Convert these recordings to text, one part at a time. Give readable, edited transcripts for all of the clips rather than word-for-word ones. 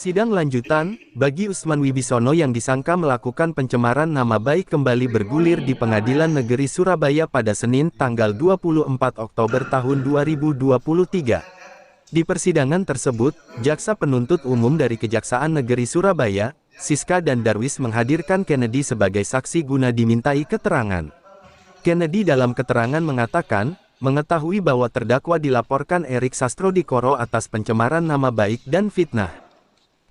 Sidang lanjutan, bagi Usman Wibisono yang disangka melakukan pencemaran nama baik kembali bergulir di Pengadilan Negeri Surabaya pada Senin, tanggal 24 Oktober tahun 2023. Di persidangan tersebut, Jaksa Penuntut Umum dari Kejaksaan Negeri Surabaya, Siska dan Darwis menghadirkan Kennedy sebagai saksi guna dimintai keterangan. Kennedy dalam keterangan mengatakan, mengetahui bahwa terdakwa dilaporkan Erik Sastrodikoro atas pencemaran nama baik dan fitnah.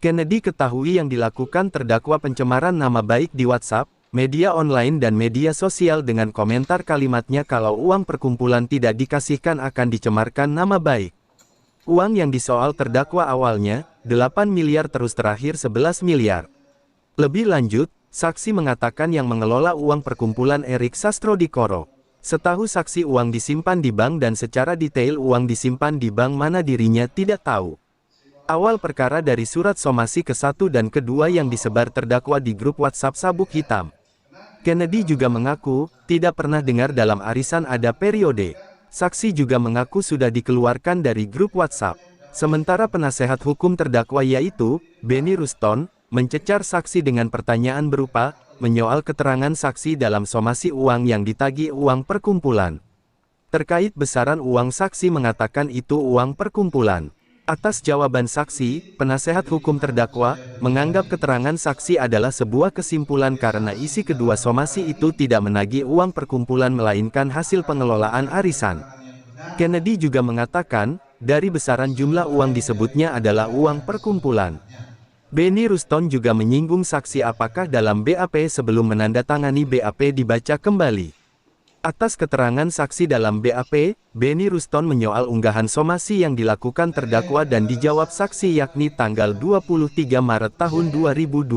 Kennedy ketahui yang dilakukan terdakwa pencemaran nama baik di WhatsApp, media online dan media sosial dengan komentar kalimatnya kalau uang perkumpulan tidak dikasihkan akan dicemarkan nama baik. Uang yang disoal terdakwa awalnya, 8 miliar terus terakhir 11 miliar. Lebih lanjut, saksi mengatakan yang mengelola uang perkumpulan Erik Sastrodikoro. Setahu saksi uang disimpan di bank dan secara detail uang disimpan di bank mana dirinya tidak tahu. Awal perkara dari surat somasi ke-1 dan ke-2 yang disebar terdakwa di grup WhatsApp Sabuk Hitam. Kennedy juga mengaku, tidak pernah dengar dalam arisan ada periode. Saksi juga mengaku sudah dikeluarkan dari grup WhatsApp. Sementara penasehat hukum terdakwa yaitu, Benny Ruston, mencecar saksi dengan pertanyaan berupa, menyoal keterangan saksi dalam somasi uang yang ditagih uang perkumpulan. Terkait besaran uang saksi mengatakan itu uang perkumpulan. Atas jawaban saksi, penasehat hukum terdakwa, menganggap keterangan saksi adalah sebuah kesimpulan karena isi kedua somasi itu tidak menagih uang perkumpulan melainkan hasil pengelolaan arisan. Kennedy juga mengatakan, dari besaran jumlah uang disebutnya adalah uang perkumpulan. Benny Ruston juga menyinggung saksi apakah dalam BAP sebelum menandatangani BAP dibaca kembali. Atas keterangan saksi dalam BAP, Benny Ruston menyoal unggahan somasi yang dilakukan terdakwa dan dijawab saksi yakni tanggal 23 Maret tahun 2022,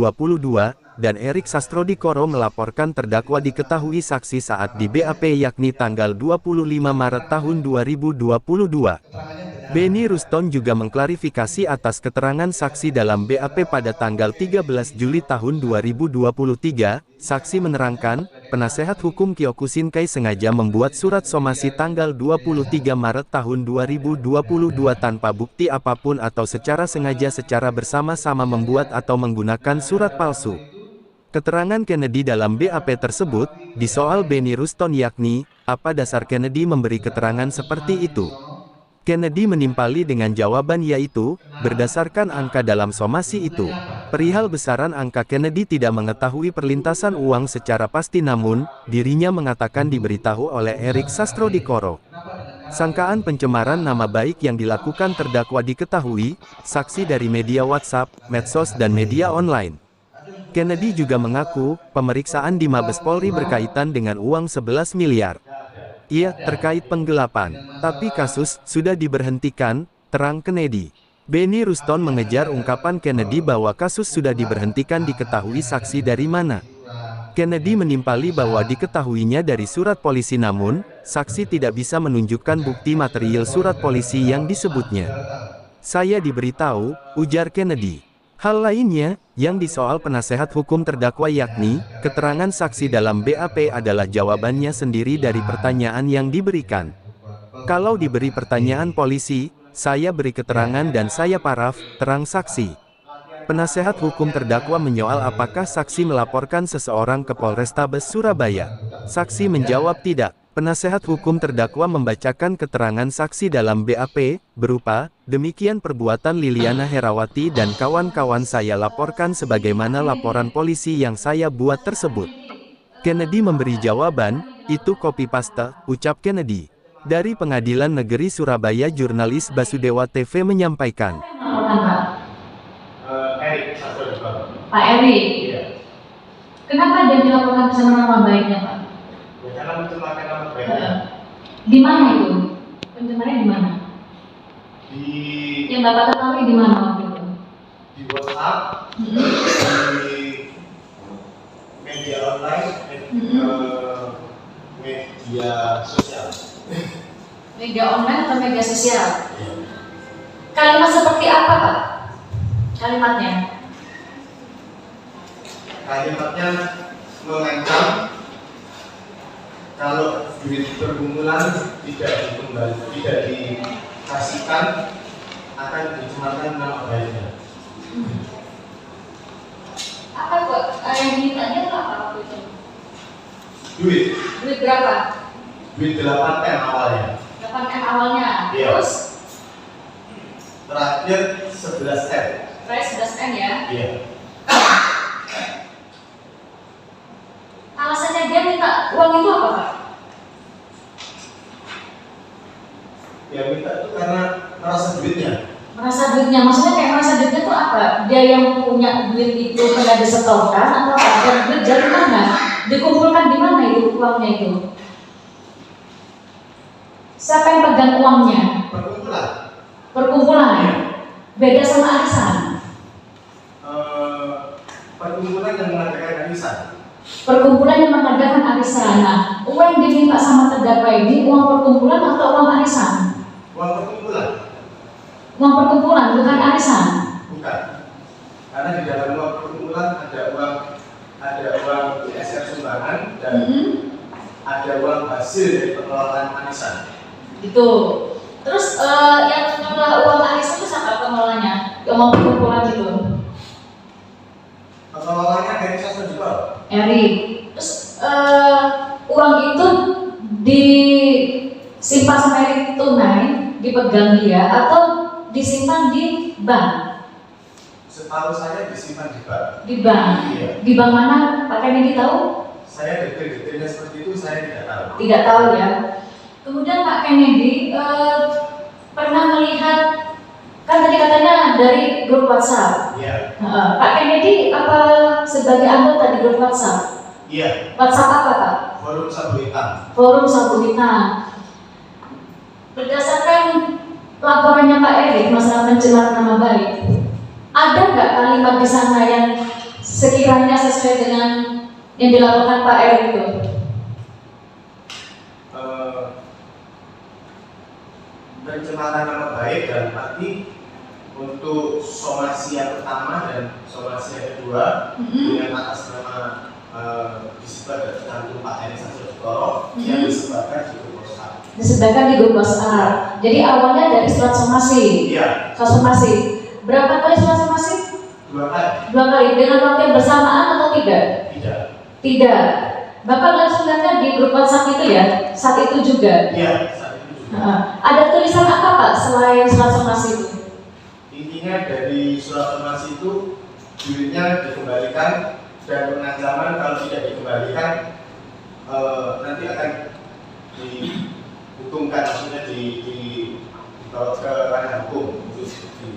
dan Erik Sastrodikoro melaporkan terdakwa diketahui saksi saat di BAP yakni tanggal 25 Maret tahun 2022. Benny Ruston juga mengklarifikasi atas keterangan saksi dalam BAP pada tanggal 13 Juli tahun 2023, saksi menerangkan, penasehat hukum Kyokushinkai sengaja membuat surat somasi tanggal 23 Maret tahun 2022 tanpa bukti apapun atau secara sengaja secara bersama-sama membuat atau menggunakan surat palsu. Keterangan Kennedy dalam BAP tersebut, disoal Benny Ruston yakni, apa dasar Kennedy memberi keterangan seperti itu? Kennedy menimpali dengan jawaban yaitu, berdasarkan angka dalam somasi itu. Perihal besaran angka Kennedy tidak mengetahui perlintasan uang secara pasti namun, dirinya mengatakan diberitahu oleh Erik Sastrodikoro. Sangkaan pencemaran nama baik yang dilakukan terdakwa diketahui, saksi dari media WhatsApp, medsos dan media online. Kennedy juga mengaku, pemeriksaan di Mabes Polri berkaitan dengan uang 11 miliar. Iya, terkait penggelapan. Tapi kasus sudah diberhentikan, terang Kennedy. Benny Ruston mengejar ungkapan Kennedy bahwa kasus sudah diberhentikan diketahui saksi dari mana. Kennedy menimpali bahwa diketahuinya dari surat polisi namun, saksi tidak bisa menunjukkan bukti material surat polisi yang disebutnya. Saya diberitahu, ujar Kennedy. Hal lainnya, yang disoal penasehat hukum terdakwa yakni, keterangan saksi dalam BAP adalah jawabannya sendiri dari pertanyaan yang diberikan. Kalau diberi pertanyaan polisi, saya beri keterangan dan saya paraf, terang saksi. Penasehat hukum terdakwa menyoal apakah saksi melaporkan seseorang ke Polrestabes Surabaya. Saksi menjawab tidak. Penasehat hukum terdakwa membacakan keterangan saksi dalam BAP, berupa, demikian perbuatan Liliana Herawati dan kawan-kawan saya laporkan sebagaimana laporan polisi yang saya buat tersebut. Kennedy memberi jawaban, itu copy paste, ucap Kennedy. Dari Pengadilan Negeri Surabaya jurnalis Basudewa TV menyampaikan. Pak Erik, kenapa dia dilaporkan bersama nama baiknya Pak? Karena mencemarkan nama baiknya. Di mana itu? Pencemarannya di mana? Di Yang Bapak ketahui di mana waktu itu? di WhatsApp, di media online, media sosial. Media online atau media sosial? Kalimat seperti apa Pak? Kalimatnya? Kalimatnya mengancam kalau duit pergumulan tidak dikasihkan akan dicemarkan nama baiknya. yang dimintanya itu apa waktu itu? Duit. Duit berapa? Duit 8M awalnya. 8M awalnya. Iya. Terus Terakhir 11M. terakhir 11M ya. Iya. Alasannya dia minta uang itu apa, Pak? Dia minta itu karena merasa duitnya. Merasa duitnya, maksudnya kayak merasa duitnya itu apa? Dia yang punya duit itu pernah disetorkan atau apa? Dan duit dari mana? Dikumpulkan di mana itu uangnya itu? Siapa yang pegang uangnya? Perkumpulan. Perkumpulan. Beda sama arisan. Perkumpulan yang mengadakan arisan. Perkumpulan yang mengadakan arisan. Nah, uang yang diminta sama terdakwa ini uang perkumpulan atau uang arisan? Uang perkumpulan. Uang perkumpulan bukan arisan. Bukan. Karena di dalam uang perkumpulan ada uang ISR sumbangan dan ada uang hasil dari pengelolaan arisan. Itu. Terus yang mengelola uang arisan itu siapa pengelolanya? Yang uang perkumpulan itu? Pengelolaannya dari swasta juga. Eri. Terus uang itu disimpan sama Eri tunai, dipegang dia atau disimpan di bank? Setahu saya disimpan di bank. Di bank. Iya. Di bank mana? Pak Kennedy tahu? Saya detail-detailnya seperti itu saya tidak tahu. Tidak tahu ya. Kemudian Pak Kennedy pernah melihat, kan tadi katanya dari grup WhatsApp. Iya. Pak Kennedy apa sebagai anggota di grup WhatsApp? Iya. WhatsApp apa, Pak? Forum Sabu Hitam. Forum Sabu Hitam. Berdasarkan laporannya Pak Erik masalah pencemaran nama baik, ada nggak kalimat di sana yang sekiranya sesuai dengan yang dilakukan Pak Erik itu? Pencemaran nama baik dalam arti untuk somasi yang pertama dan somasi yang kedua dengan atas nama disebar dan tercantum Pak Eri Sasotoro yang disebarkan di grup WhatsApp. Disebarkan di grup WhatsApp. Jadi awalnya dari surat somasi. Iya. Surat somasi. Berapa kali surat somasi? 2 kali. 2 kali. Dengan waktu yang bersamaan atau tidak? Tidak. Tidak. Bapak langsung lihat di grup WhatsApp itu ya? Saat itu juga? Iya, saat itu juga. Ada tulisan apa Pak selain surat somasi itu? Intinya dari surat somasi itu duitnya dikembalikan dan pengancaman kalau tidak dikembalikan nanti akan dihukumkan, maksudnya dibawa ke ranah hukum.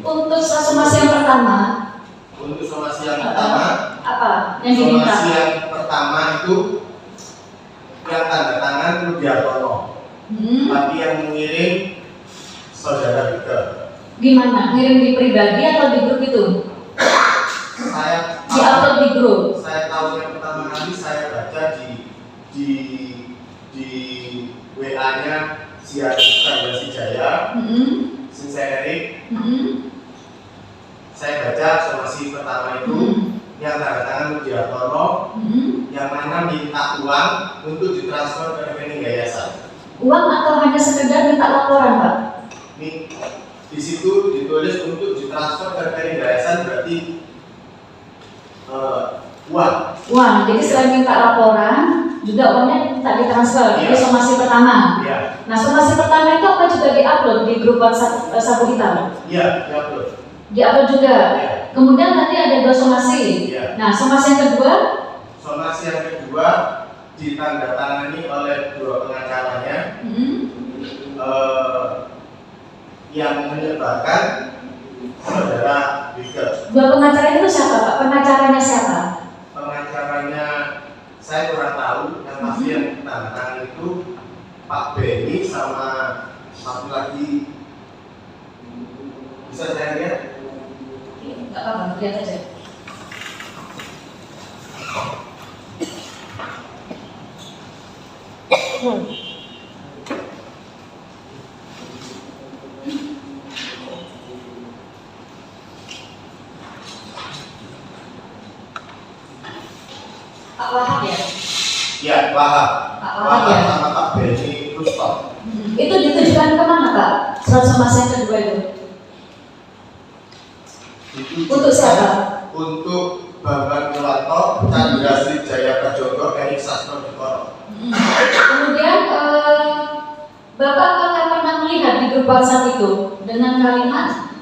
Untuk surat somasi yang pertama? Untuk somasi yang pertama, apa yang diminta? somasi yang pertama itu yang tanda tangan Rudiartono, tapi yang mengirim saudara Victor. Gimana? Ngirim di pribadi atau di grup itu? Saya Di-upload di grup? Saya tahu yang pertama kali saya baca di WA-nya si Arifan Sijaya, Sinserik. Saya baca somasi pertama itu yang tanda tangan Rudiartono, yang mana minta uang untuk ditransfer ke rekening yayasan. Uang atau hanya sekedar minta laporan, Pak? Di situ ditulis untuk ditransfer ke rekening yayasan berarti uang. Uang. Jadi selain minta laporan, juga uangnya minta ditransfer. Iya. Itu somasi pertama. Iya. Nah, somasi pertama itu apa juga diupload di grup WhatsApp Sabu Hitam? Iya, diupload. Diupload juga. Iya. Kemudian tadi ada 2 somasi. Iya. Nah, somasi yang kedua? Somasi yang kedua ditandatangani oleh 2 pengacaranya yang menyebarkan saudara Victor. 2 pengacara itu siapa, Pak? Pengacaranya siapa? Pengacaranya saya kurang tahu, yang pasti yang tanda tangan itu Pak Benny sama satu lagi, bisa saya lihat? Enggak apa-apa, lihat aja. Pak Wahab ya? Ya, Wahab. Pak Wahab ya? Sama Pak Benny Rustom. Itu ditujukan kemana, Pak? Surat somasi yang kedua itu? Untuk siapa? Untuk Bambang Kelanto, Chandra Srijaya Prajogo, Erik Sastro Dikoro. Kemudian Bapak apakah pernah melihat di grup WhatsApp itu dengan kalimat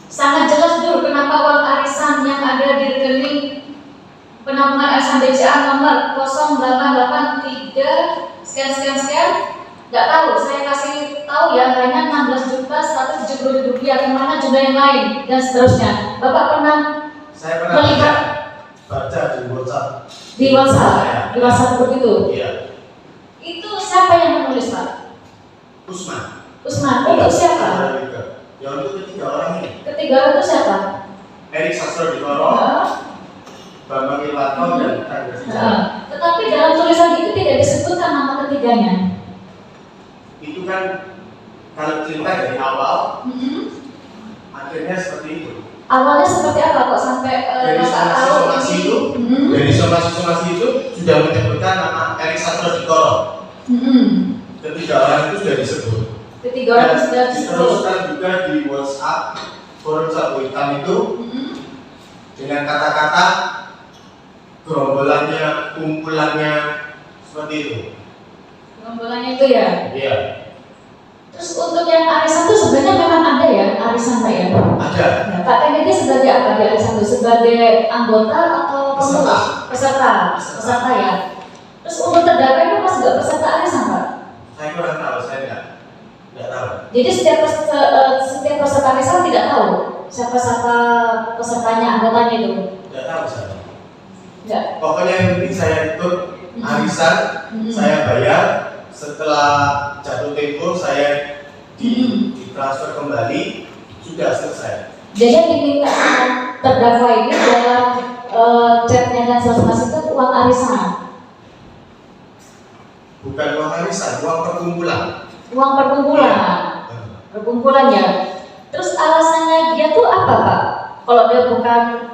sangat jelas dulu kenapa uang arisan yang ada di rekening penampungan arisan BCA nomor 0883 sekian nggak tahu, saya kasih tahu ya, hanya 16.170.000 rupiah, kemana jumlah yang lain dan seterusnya. Bapak pernah melihat baca di WhatsApp di WhatsApp grup itu? Iya. Itu siapa yang menulis, Pak? Usman. Untuk siapa? Ya untuk ketiga orang ini. Ketiga orang itu siapa? Erik Sastro Dikoro, Bambang Kelanto, dan Chandra Srijaya. Tetapi dalam tulisan itu tidak disebutkan nama ketiganya. Itu kan kalau cerita dari awal, akhirnya seperti itu. Awalnya seperti apa kok sampai Dari somasi itu, dari somasi itu sudah menyebutkan nama Erik Sastro Dikoro. Ketiga orang itu sudah disebut. Ketiga orang sudah disebut. Diteruskan juga di WhatsApp forum sabu hitam itu dengan kata-kata gerombolannya, kumpulannya seperti itu. Gerombolannya itu ya. Iya. Terus untuk yang arisan itu sebenarnya memang ada ya arisan, Pak ya? Ada. Ya, Pak Kennedy sebagai apa di arisan itu? Sebagai anggota atau pengurus? Peserta ya. Terus untuk terdakwa itu masih nggak peserta arisan, Pak? Saya kurang tahu, saya nggak tahu. Jadi setiap peserta arisan tidak tahu siapa pesertanya, anggotanya itu? Nggak tahu saya. Nggak. Pokoknya yang penting saya ikut arisan, saya bayar. Setelah jatuh tempo saya ditransfer kembali, sudah selesai. Jadi yang diminta terdakwa ini dalam chatnya dan sosialisasi itu uang arisan. Bukan uang arisan, uang perkumpulan. Uang perkumpulan ya. Terus alasannya dia tuh apa, Pak? Kalau dia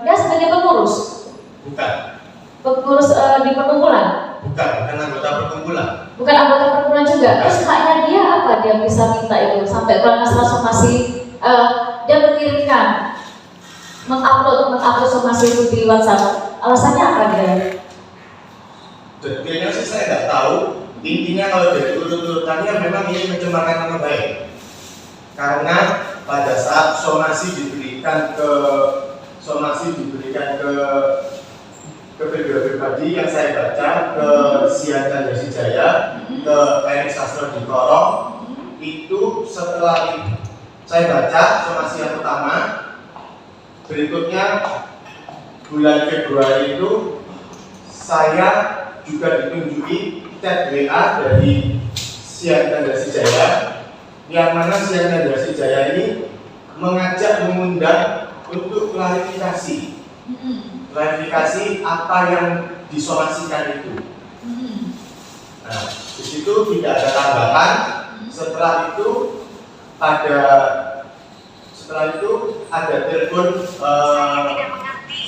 dia sebagai pengurus? Bukan. Pengurus di perkumpulan? Bukan anggota perkumpulan. Bukan anggota perkumpulan juga. Terus haknya dia apa? Dia bisa minta itu sampai kelas somasi dia mengirimkan mengupload somasi itu di WhatsApp. Alasannya apa dia? Detailnya sih saya nggak tahu. Intinya kalau dari urut-urutannya memang ini mencemarkan nama baik. Karena pada saat somasi diberikan ke video pribadi yang saya baca ke Chandra Srijaya, ke Erik Sastro Dikoro, itu setelah itu saya baca somasi yang pertama, berikutnya bulan Februari itu saya juga ditunjuki chat WA dari Chandra Srijaya, yang mana Chandra Srijaya ini mengundang untuk klarifikasi apa yang disomasikan itu. Nah, di situ tidak ada tambahan. Setelah itu ada telepon,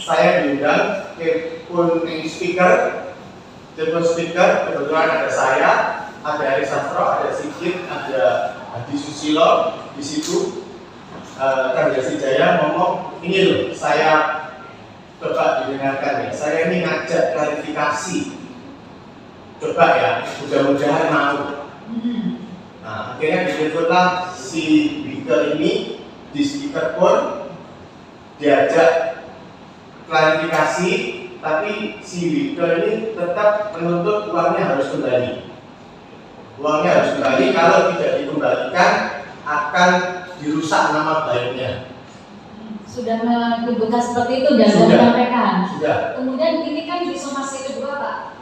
saya diundang telepon speaker. Kebetulan ada saya, ada Erik Sastro, ada Sigit, ada Adi Susilo di situ. Chandra Srijaya ngomong, ini loh, saya coba didengarkan ya, saya ini ngajak klarifikasi, coba ya, mudah-mudahan mau. Nah, akhirnya diteleponlah si Wika ini di speakerphone, diajak klarifikasi, tapi si Wika ini tetap menuntut uangnya harus kembali. Kalau tidak dikembalikan akan dirusak nama baiknya. Sudah menyebutkan seperti itu dan sudah menyampaikan. Kemudian ini kan di somasi kedua, Pak,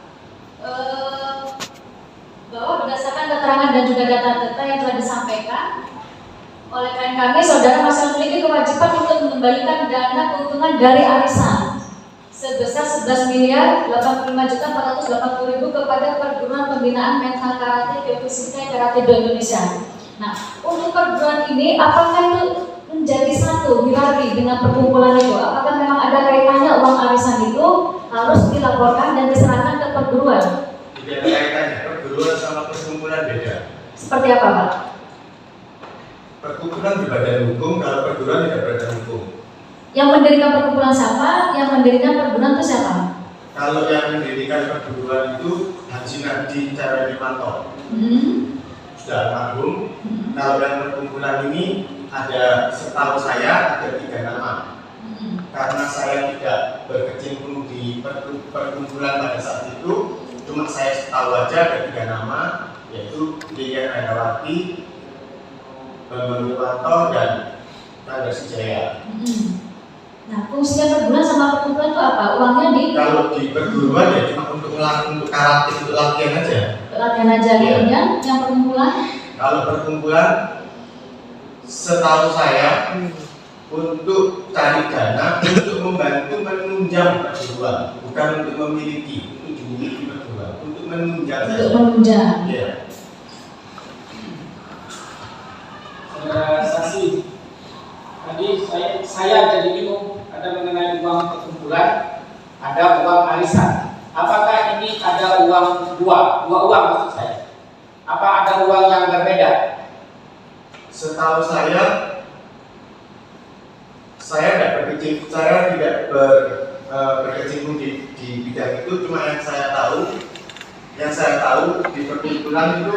bahwa berdasarkan keterangan dan juga data-data yang telah disampaikan oleh klien kami, saudara masih memiliki kewajiban untuk mengembalikan dana keuntungan dari arisan sebesar 11.085.480.000 kepada perguruan pembinaan mental karate Biofisika Karate Do Indonesia. Nah, untuk perguruan ini apakah itu menjadi satu hirarki dengan perkumpulan itu? Apakah memang ada kaitannya uang arisan itu harus dilaporkan dan diserahkan ke perguruan? Tidak ada kaitannya, perguruan sama perkumpulan beda. Seperti apa, Pak? Perkumpulan di badan hukum, kalau perguruan tidak berbadan hukum. Yang mendirikan perkumpulan siapa? Yang mendirikan perguruan itu siapa? Kalau yang mendirikan perguruan itu Haji Nadi Caradimanto, sudah almarhum. Kalau yang perkumpulan ini ada, setahu saya ada 3 nama. Karena saya tidak berkecimpung di perkumpulan pada saat itu, cuma saya tahu aja ada 3 nama, yaitu Lilian Ainawati, Bambang Wiwanto, dan Tanda Sijaya. Nah, fungsinya perguruan sama perkumpulan itu apa? Uangnya di? Kalau di perguruan ya cuma untuk karate, untuk latihan aja. Latihan aja, kemudian yang perkumpulan? Kalau perkumpulan, setahu saya untuk cari dana untuk membantu menunjang perguruan, bukan untuk memiliki, untuk dimiliki perguruan, untuk menunjang. Untuk menunjang. Iya. Saksi, tadi saya jadi bingung. Ada mengenai uang perkumpulan, ada uang arisan. Apakah ini ada uang dua uang maksud saya? Apa ada uang yang berbeda? Setahu saya tidak berkecimpung di bidang itu. Cuma yang saya tahu di perkumpulan itu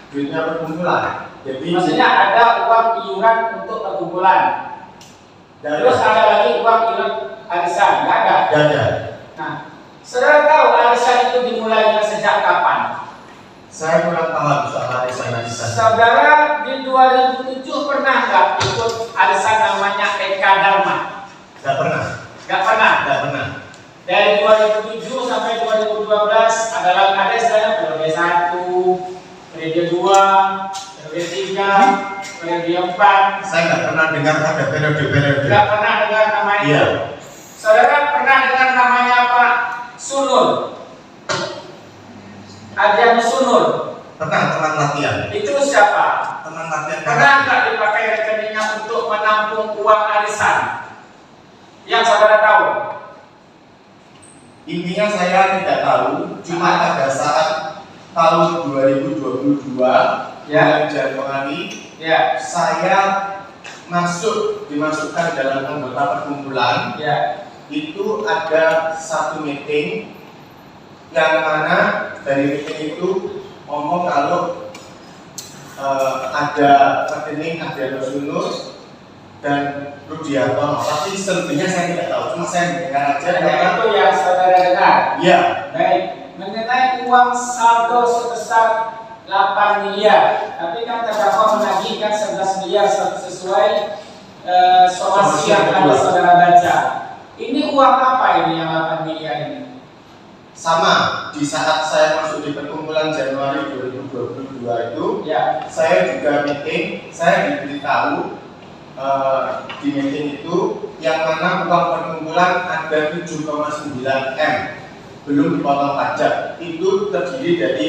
duitnya perkumpulan. Jadi maksudnya ada uang iuran untuk perkumpulan. Terus ada lagi uang iuran arisan, nggak ada? Nggak ada. Nah, saudara tahu arisan itu dimulainya sejak kapan? Saya kurang paham soal arisan. Saudara di 2007 pernah nggak ikut arisan namanya Eka Dharma? Nggak pernah. Nggak pernah. Nggak pernah. Dari 2007 sampai 2012 ada istilahnya periode 1, periode 2, periode 3, periode 4. Saya nggak pernah dengar ada periode-periode. Nggak pernah dengar nama itu. Iya. Saudara pernah dengar namanya Pak Sunul? Adrianus Sunul. Pernah teman latihan. Itu siapa? Teman latihan. Pernah nggak dipakai rekeningnya untuk menampung uang arisan? Yang saudara tahu? Intinya saya tidak tahu. Cuma pada saat tahun 2022 bulan Januari, saya dimasukkan dalam anggota perkumpulan. Itu ada satu meeting yang mana dari meeting itu ngomong kalau ada rekening Adrianus Sunul dan Rudianto, tapi selebihnya saya tidak tahu. Cuma saya mendengar aja. Hanya itu yang saudara dengar. Iya. Baik. Mengenai uang saldo sebesar 8 miliar, tapi kan terdakwa menagihkan 11 miliar sesuai somasi yang tadi saudara baca. Ini uang apa ini yang 8 miliar ini? Sama, di saat saya masuk di perkumpulan Januari 2022 itu, saya juga meeting, saya diberitahu di meeting itu yang mana uang perkumpulan ada 7,9 M belum dipotong pajak. Itu terdiri dari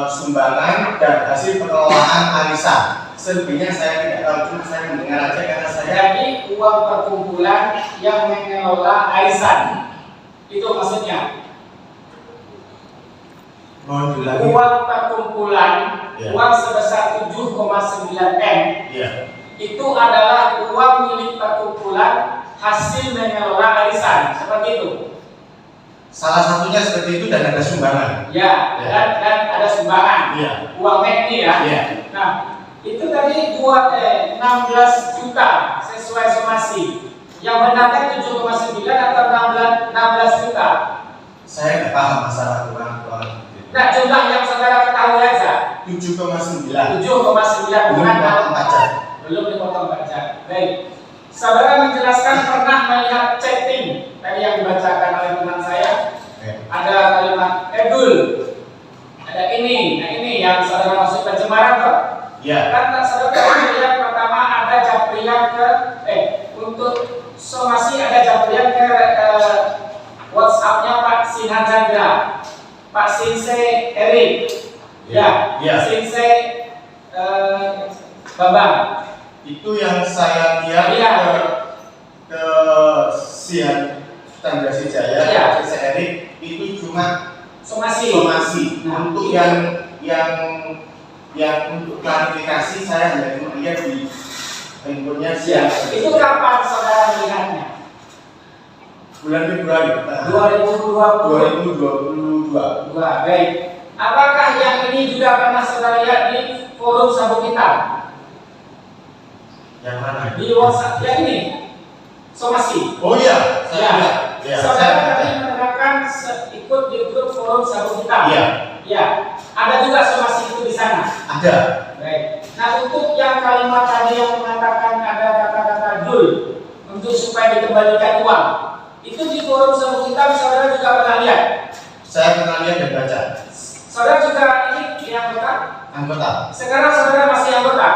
sumbangan dan hasil pengelolaan arisan. Selebihnya saya tidak tahu, cuma saya mendengar aja karena saya. Jadi uang perkumpulan yang mengelola arisan, itu maksudnya. Uang perkumpulan, uang sebesar 7,9 M, itu adalah uang milik perkumpulan hasil mengelola arisan, seperti itu. Salah satunya seperti itu dan ada sumbangan. Dan ada sumbangan. Uang ini ya. Nah, itu tadi 16 juta sesuai somasi. Yang benar kan 7,9 atau 16 juta? Saya tidak paham masalah uang. Nah, jumlah yang saudara ketahui aja 7,9 bukan pajak. Belum dipotong pajak. Baik. Saudara menjelaskan pernah melihat chatting tadi yang dibacakan oleh teman saya. Ada kalimat edul. Ada ini. Nah, ini yang saudara maksud pencemaran kok? Kan saudara melihat pertama ada japrian untuk somasi ada japrian ke WhatsApp-nya Pak Sinan Chandra, Pak Sinse Erik, Sinse Bambang. Itu yang saya lihat ke Sian Tanda Sijaya, Sinse Erik itu cuma somasi. Untuk yang untuk klarifikasi saya hanya cuma lihat di handphonenya Sian. Itu kapan saudara melihat bulan Februari 2022. Baik. Apakah yang ini juga pernah saudara lihat di forum Sabuk Hitam? Yang mana? Di WhatsApp yang ini. Somasi. Oh iya, saya Ya. lihat. Ya, Saudara saya tadi menerangkan ikut di grup forum Sabuk Hitam. Iya. Ya. Ada juga somasi itu di sana. ada. Baik. Nah, untuk yang kalimat tadi yang mengatakan ada kata-kata dul untuk supaya dikembalikan uang, itu di forum Sabuk Hitam saudara juga pernah lihat. Saya pernah lihat dan baca. Saudara juga ini anggota. Anggota. Sekarang saudara masih anggota.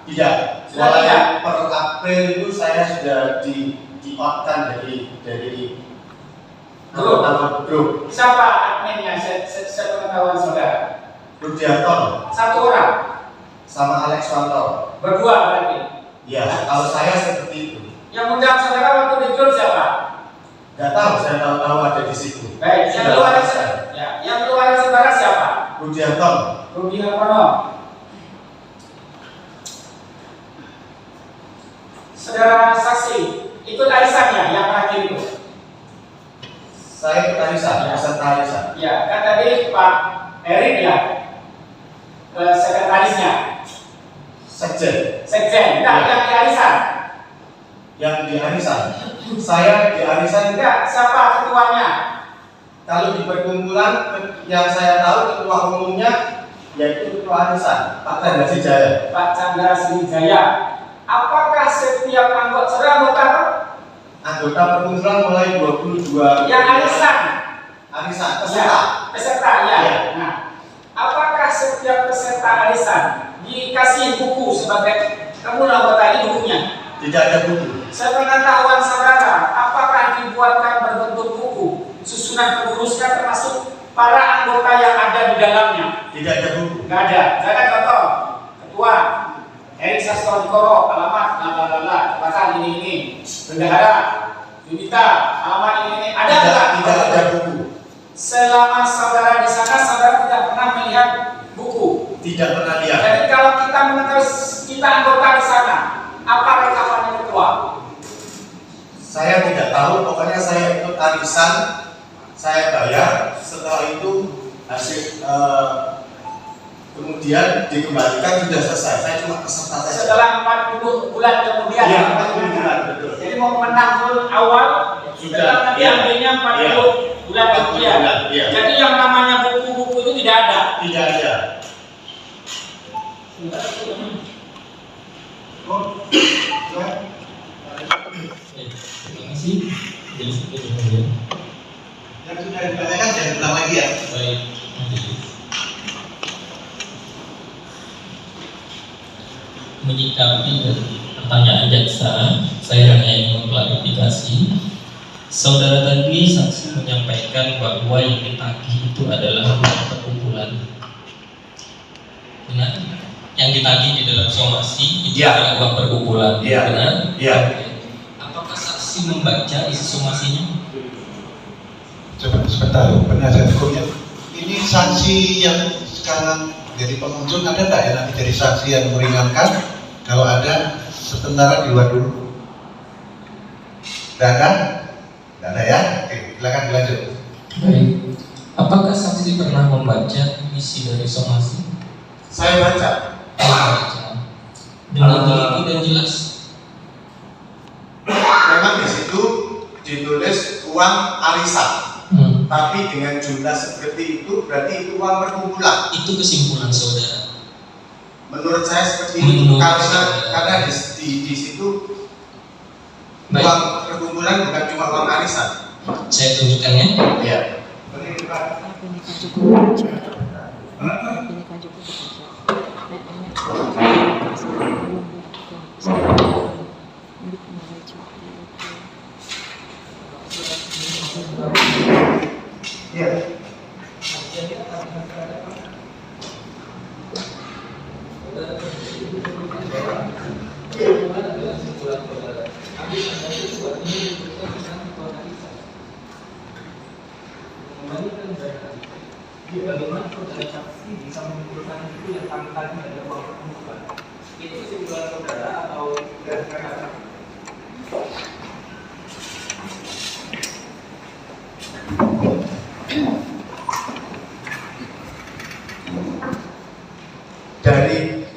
Tidak. Sudah Mulai tidak? per April itu saya sudah di-out-kan dari anggota grup. Siapa adminnya? Sepengetahuan saudara. Rudianto Satu orang. sama Alex Wanto. Berdua berarti. Ya, kalau saya seperti itu. Yang undang saudara waktu di grup siapa? Gak tahu, saya tahu ada di situ. Baik. Yang Sudah luar selesai. ya. Yang luar saudara siapa? Rudianto. Rudi Hartono. Saudara saksi, itu arisannya yang terakhir itu. Saya petarisan, peserta arisan. Ya, kan tadi Pak Erik ya, sekretarisnya, Sekjen. sekjen. Nah, Ya. yang di arisan. Yang di arisan. Saya di arisan. Enggak, siapa ketuanya? Kalau di perkumpulan yang saya tahu ketua umumnya yaitu ketua arisan Pak Chandra Sijaya. Pak Chandra Sriwijaya. Apakah setiap anggota, saudara anggota apa? Anggota perkumpulan mulai 22. Yang arisan? Arisan peserta. Ya, peserta ya. Ya. Nah, apakah setiap peserta arisan dikasih buku sebagai kamu anggota ini bukunya? Tidak ada buku. Sepengetahuan saudara, apakah dibuatkan berbentuk buku susunan pengurusnya termasuk para anggota yang ada di dalamnya? Tidak ada buku. Enggak ada. Saya contoh, ketua Erik Sastrodikoro, alamat bla katakan ini, bendahara Yunita, alamat ini, ada Tidak ada buku. Selama saudara di sana, saudara tidak pernah melihat buku. Tidak pernah lihat. Jadi kalau kita mengetahui kita anggota di sana, apa rekaman ketua? Saya tidak tahu, pokoknya saya ikut arisan, saya bayar, setelah itu hasil kemudian dikembalikan sudah selesai. Saya cuma peserta saja. Setelah 40 bulan kemudian. Iya, 40 bulan, betul. Jadi mau menang awal, Sudah, setelah nanti iya. ambilnya 40 Iya. bulan 40 kemudian. bulan, iya. Jadi yang namanya buku-buku itu tidak ada. Tidak ada. Terima kasih. Jadi seperti itu. Yang sudah ditanyakan jangan ulang lagi ya. Baik. Menyikapi pertanyaan jaksa, saya hanya ingin mengklarifikasi. Saudara tadi saksi menyampaikan bahwa yang ditagih itu adalah uang perkumpulan. Benar? Yang ditagih di dalam somasi itu Ya. adalah uang perkumpulan. Ya. Benar? Ya. Oke. Apakah saksi membaca isi somasinya? Coba sebentar, penasihat hukumnya. Ini saksi yang sekarang jadi pengunjung ada nggak ya nanti jadi saksi yang meringankan? Kalau ada, sementara di luar dulu. Tidak ada? Tidak ada ya? Oke, silakan dilanjut. Baik. Apakah saksi pernah membaca isi dari somasi? Saya baca. Membaca. Dengan teliti dan jelas. Memang di situ ditulis uang arisan. Tapi dengan jumlah seperti itu berarti itu uang perkumpulan. Itu kesimpulan saudara. Menurut saya seperti itu Menurut karena saya. di situ Baik. uang perkumpulan bukan cuma uang arisan. Saya tunjukkan ya. Ya. Ya.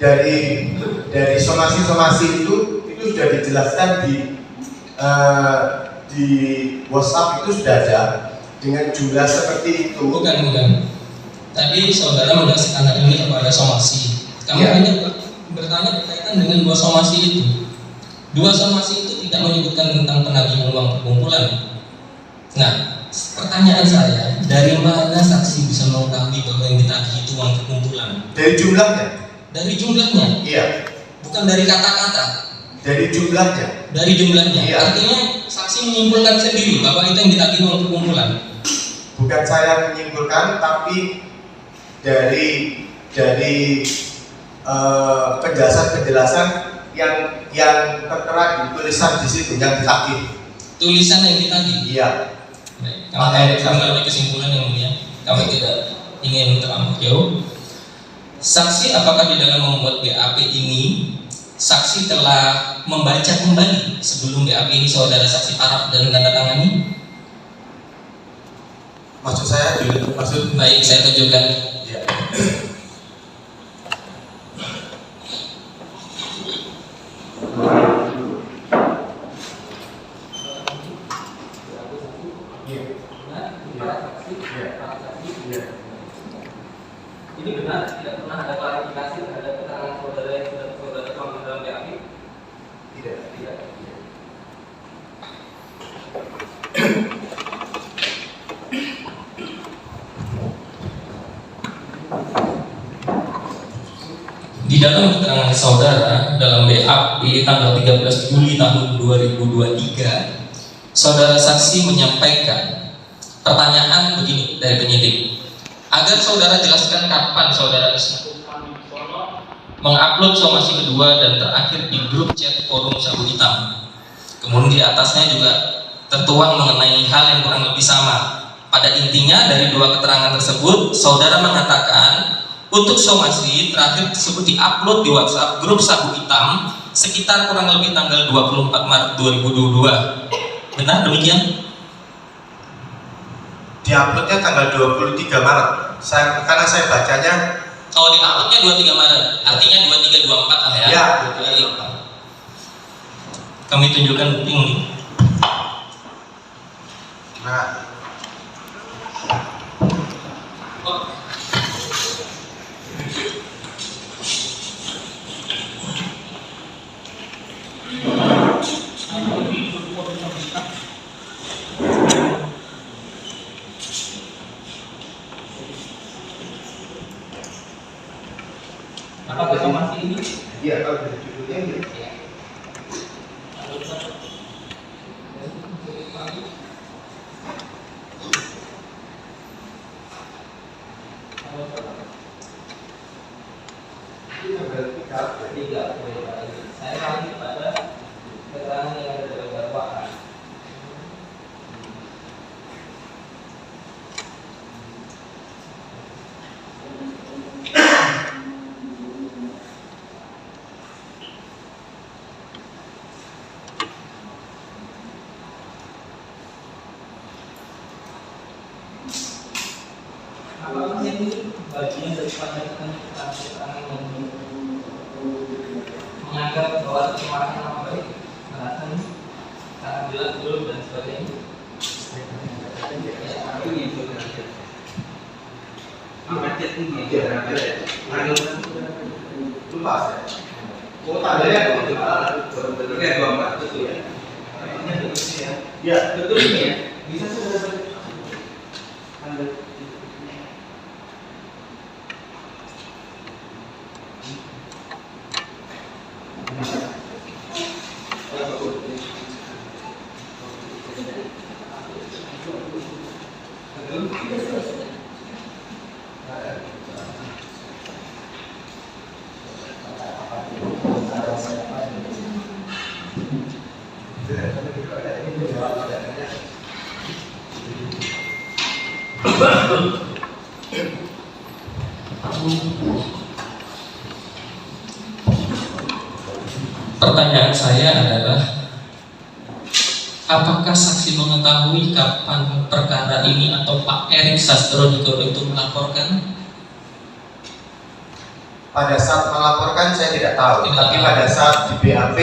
dari somasi itu sudah dijelaskan di WhatsApp itu sudah ada dengan jumlah seperti itu. Bukan. Tadi saudara menjelaskan hal ini kepada somasi. Kami Ya. hanya bertanya berkaitan dengan dua somasi itu. Dua somasi itu tidak menyebutkan tentang penagihan uang perkumpulan. Nah, pertanyaan saya, dari mana saksi bisa mengetahui bahwa yang ditagih itu uang perkumpulan? Dari jumlahnya? Dari jumlahnya, Iya. bukan dari kata-kata. Dari jumlahnya? Dari jumlahnya, Iya. artinya saksi menyimpulkan sendiri bahwa itu yang ditagih uang perkumpulan. Bukan saya menyimpulkan, tapi dari penjelasan yang tertera di tulisan di situ yang ditagih. Tulisan yang ditagih. Iya. Baik, kami mengambil kesimpulan yang mulia, kami tidak ingin terlampau jauh. Saksi apakah di dalam membuat BAP ini saksi telah membaca kembali sebelum BAP ini saudara saksi paraf dan tanda tangani? Maksud saya maksud Baik, saya tunjukkan. ya. Ini benar, tidak pernah ada klarifikasi terhadap keterangan saudara yang sudah saudara tuangkan dalam BAP? Tidak. Di dalam keterangan saudara dalam BAP tanggal 13 Juli tahun 2023, saudara saksi menyampaikan pertanyaan begini dari penyidik, agar saudara jelaskan kapan saudara mengupload somasi kedua dan terakhir di grup chat forum Sabu Hitam. Kemudian di atasnya juga tertuang mengenai hal yang kurang lebih sama. Pada intinya dari dua keterangan tersebut, saudara mengatakan untuk somasi terakhir tersebut diupload di WhatsApp grup Sabu Hitam sekitar kurang lebih tanggal 24 Maret 2022. Benar demikian? Diuploadnya tanggal 23 Maret. Karena saya bacanya Diuploadnya 23 Maret, artinya 23-24 lah ya? ya. Baik. Kami tunjukkan bukti ini. Nah, Apa somasi ini? iya kalau dari judulnya gitu. Saya lagi pada keterangan yang ada dalam dakwaan. Apakah ini bagian daripada keterangan yang menganggap bahwa pencemaran nama baik, merasa sangat jelas belum dan sebagainya? Lupa saya. Oh, tandanya ya. Betul ini ya? Bisa saudara Pertanyaan saya adalah, apakah saksi mengetahui kapan perkara ini atau Pak Erik Sastro Dikoro itu melaporkan? Pada saat melaporkan saya tidak tahu, tapi pada saat di BAP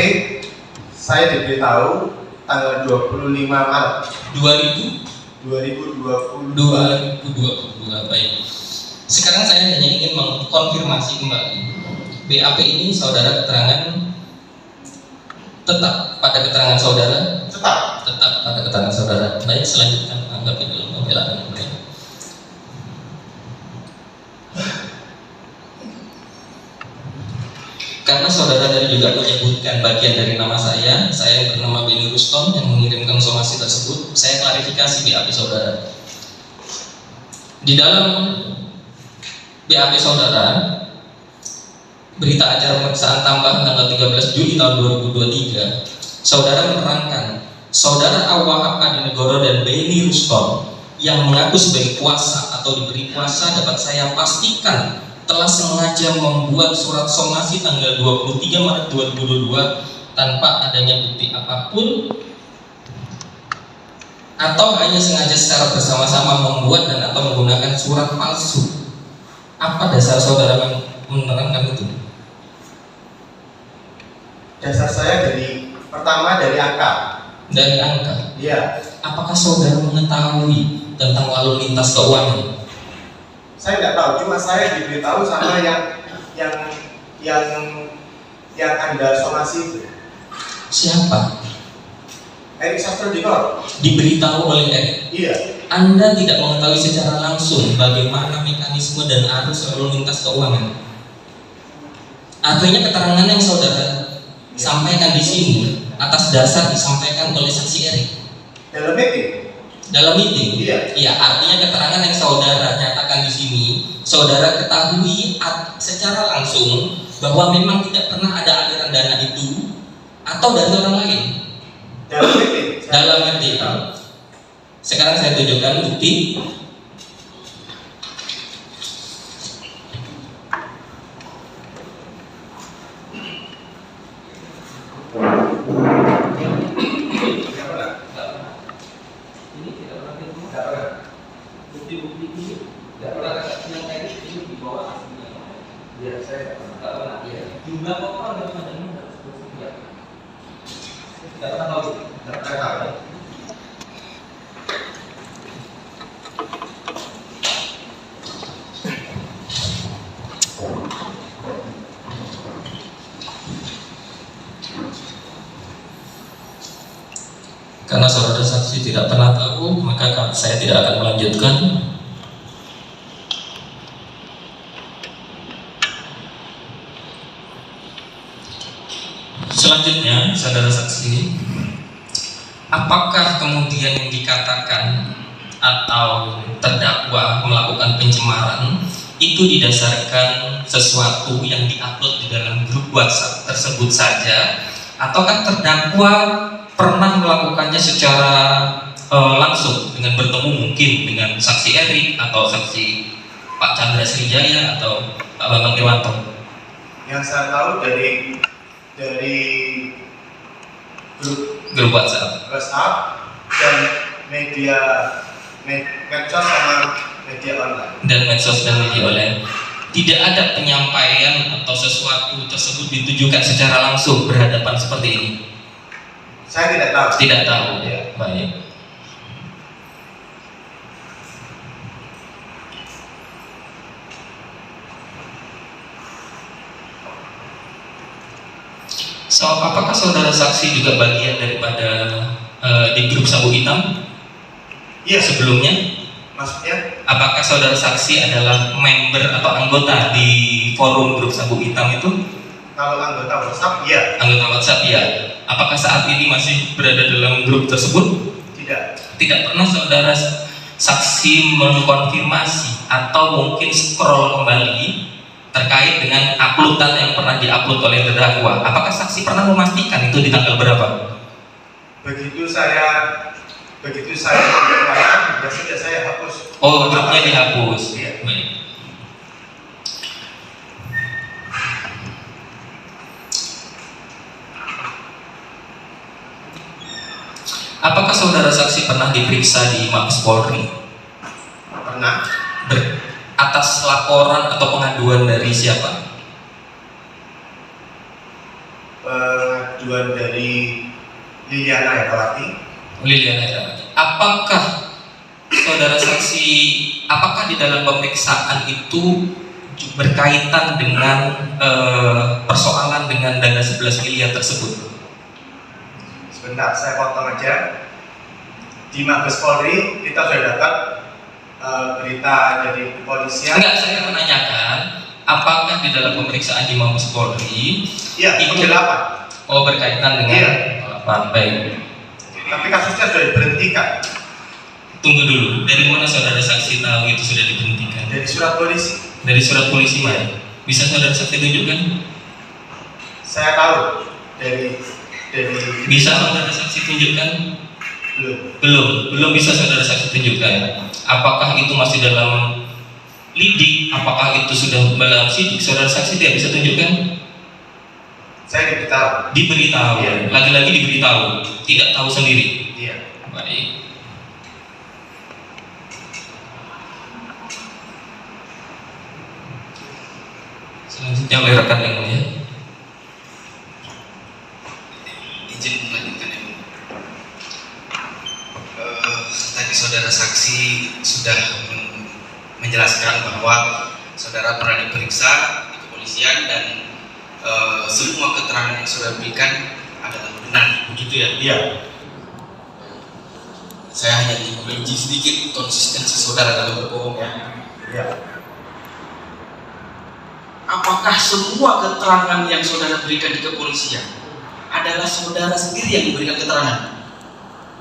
saya diberitahu tanggal 25 Maret 2022. Baik. Sekarang saya hanya ingin mengkonfirmasi kembali. BAP ini saudara keterangan tetap pada keterangan saudara? Tetap pada keterangan saudara. Baik, selanjutnya anggapi dulu pembelaan yang lain. Karena saudara tadi juga menyebutkan bagian dari nama saya bernama Benny Rustom yang mengirimkan somasi tersebut. Saya klarifikasi BAP saudara. Di dalam BAP saudara, berita acara pemeriksaan tambahan tanggal 13 Juli tahun 2023, saudara menerangkan saudara Awahab Adinegoro dan Benny Rustom yang mengaku sebagai kuasa atau diberi kuasa dapat saya pastikan telah sengaja membuat surat somasi tanggal 23 Maret 2022 tanpa adanya bukti apapun, atau hanya sengaja secara bersama-sama membuat dan atau menggunakan surat palsu. Apa dasar saudara menerangkan itu? Dasar saya pertama dari angka. Dari angka? Iya. Apakah saudara mengetahui tentang lalu lintas keuangan? Saya tidak tahu, cuma saya diberitahu sama yang Anda somasi itu. Siapa? Erik Sastrodinor. Diberitahu oleh Erik? Iya. Anda tidak mengetahui secara langsung bagaimana mekanisme dan arus lalu lintas keuangan. Artinya keterangan yang saudara sampaikan di sini atas dasar disampaikan oleh saksi Erik. Dalam meeting? Iya. Iya, artinya keterangan yang saudara nyatakan di sini, saudara ketahui secara langsung bahwa memang tidak pernah ada aliran dana itu atau dari orang lain. Dalam meeting. Sekarang saya tunjukkan bukti. Bukti-bukti ini tidak pernah yang tadi ini di bawah aslinya. Ya, saya tidak pernah. Ya. Jumlah total dari madani harus bersedia. Tidak pernah tahu. Tidak pernah tahu. Karena saudara saksi tidak pernah tahu, maka saya tidak akan melanjutkan. Selanjutnya, saudara saksi, apakah kemudian yang dikatakan atau terdakwa melakukan pencemaran itu didasarkan sesuatu yang diupload di dalam grup WhatsApp tersebut saja, ataukah terdakwa pernah melakukannya secara langsung dengan bertemu mungkin dengan saksi Erik atau saksi Pak Chandra Srijaya atau Pak Bambang Irwanto? Yang saya tahu dari grup WhatsApp dan medsos sama media online. Dan medsos dan media online. Tidak ada penyampaian atau sesuatu tersebut ditujukan secara langsung berhadapan seperti ini. Saya tidak tahu. Tidak tahu. Ya. Baik. So, apakah saudara saksi juga bagian daripada di grup Sabu Hitam? Iya. Sebelumnya? Maksudnya? Apakah saudara saksi adalah member atau anggota di forum grup Sabu Hitam itu? Kalau anggota WhatsApp, iya. Anggota WhatsApp, ya. Apakah saat ini masih berada dalam grup tersebut? Tidak. Tidak pernah saudara saksi mengkonfirmasi atau mungkin scroll kembali terkait dengan uploadan yang pernah diupload oleh terdakwa. Apakah saksi pernah memastikan itu di tanggal berapa? Begitu saya menggunakan, ya sudah saya hapus. Oh, grupnya dihapus. Iya. Baik. Apakah saudara saksi pernah diperiksa di Mabes Polri? Pernah. Atas laporan atau pengaduan dari siapa? pengaduan dari Liliana Herawati. Liliana Herawati. Apakah saudara saksi, apakah di dalam pemeriksaan itu berkaitan dengan persoalan dengan dana 11 miliar tersebut? Sebentar, saya potong aja. Di Mabes Polri kita sudah dapat berita dari kepolisian. Enggak, saya menanyakan apakah di dalam pemeriksaan di Mabes Polri Iya, itu penggelapan. oh berkaitan dengan penggelapan. Baik. Tapi kasusnya sudah diberhentikan Tunggu dulu, dari mana saudara saksi tahu itu sudah diberhentikan? dari surat polisi. Dari surat polisi mana? Bisa saudara saksi tunjukkan? Saya tahu dari Bisa saudara saksi tunjukkan? Belum bisa saudara saksi tunjukkan. Apakah itu masih dalam lidik? Apakah itu sudah dalam sidik? Saudara saksi tidak bisa tunjukkan? Saya diberitahu. Diberitahu. Iya. Lagi-lagi diberitahu, tidak tahu sendiri. Iya. Baik. Selanjutnya oleh rekan yang mulia. Izin melanjutkan yang mulia. Tadi saudara saksi sudah menjelaskan bahwa saudara pernah diperiksa di kepolisian dan semua keterangan yang saudara berikan adalah benar, begitu ya? Iya. Saya hanya ingin menguji sedikit konsistensi saudara dalam berbohong ya. Iya. Apakah semua keterangan yang saudara berikan di kepolisian adalah saudara sendiri yang diberikan keterangan?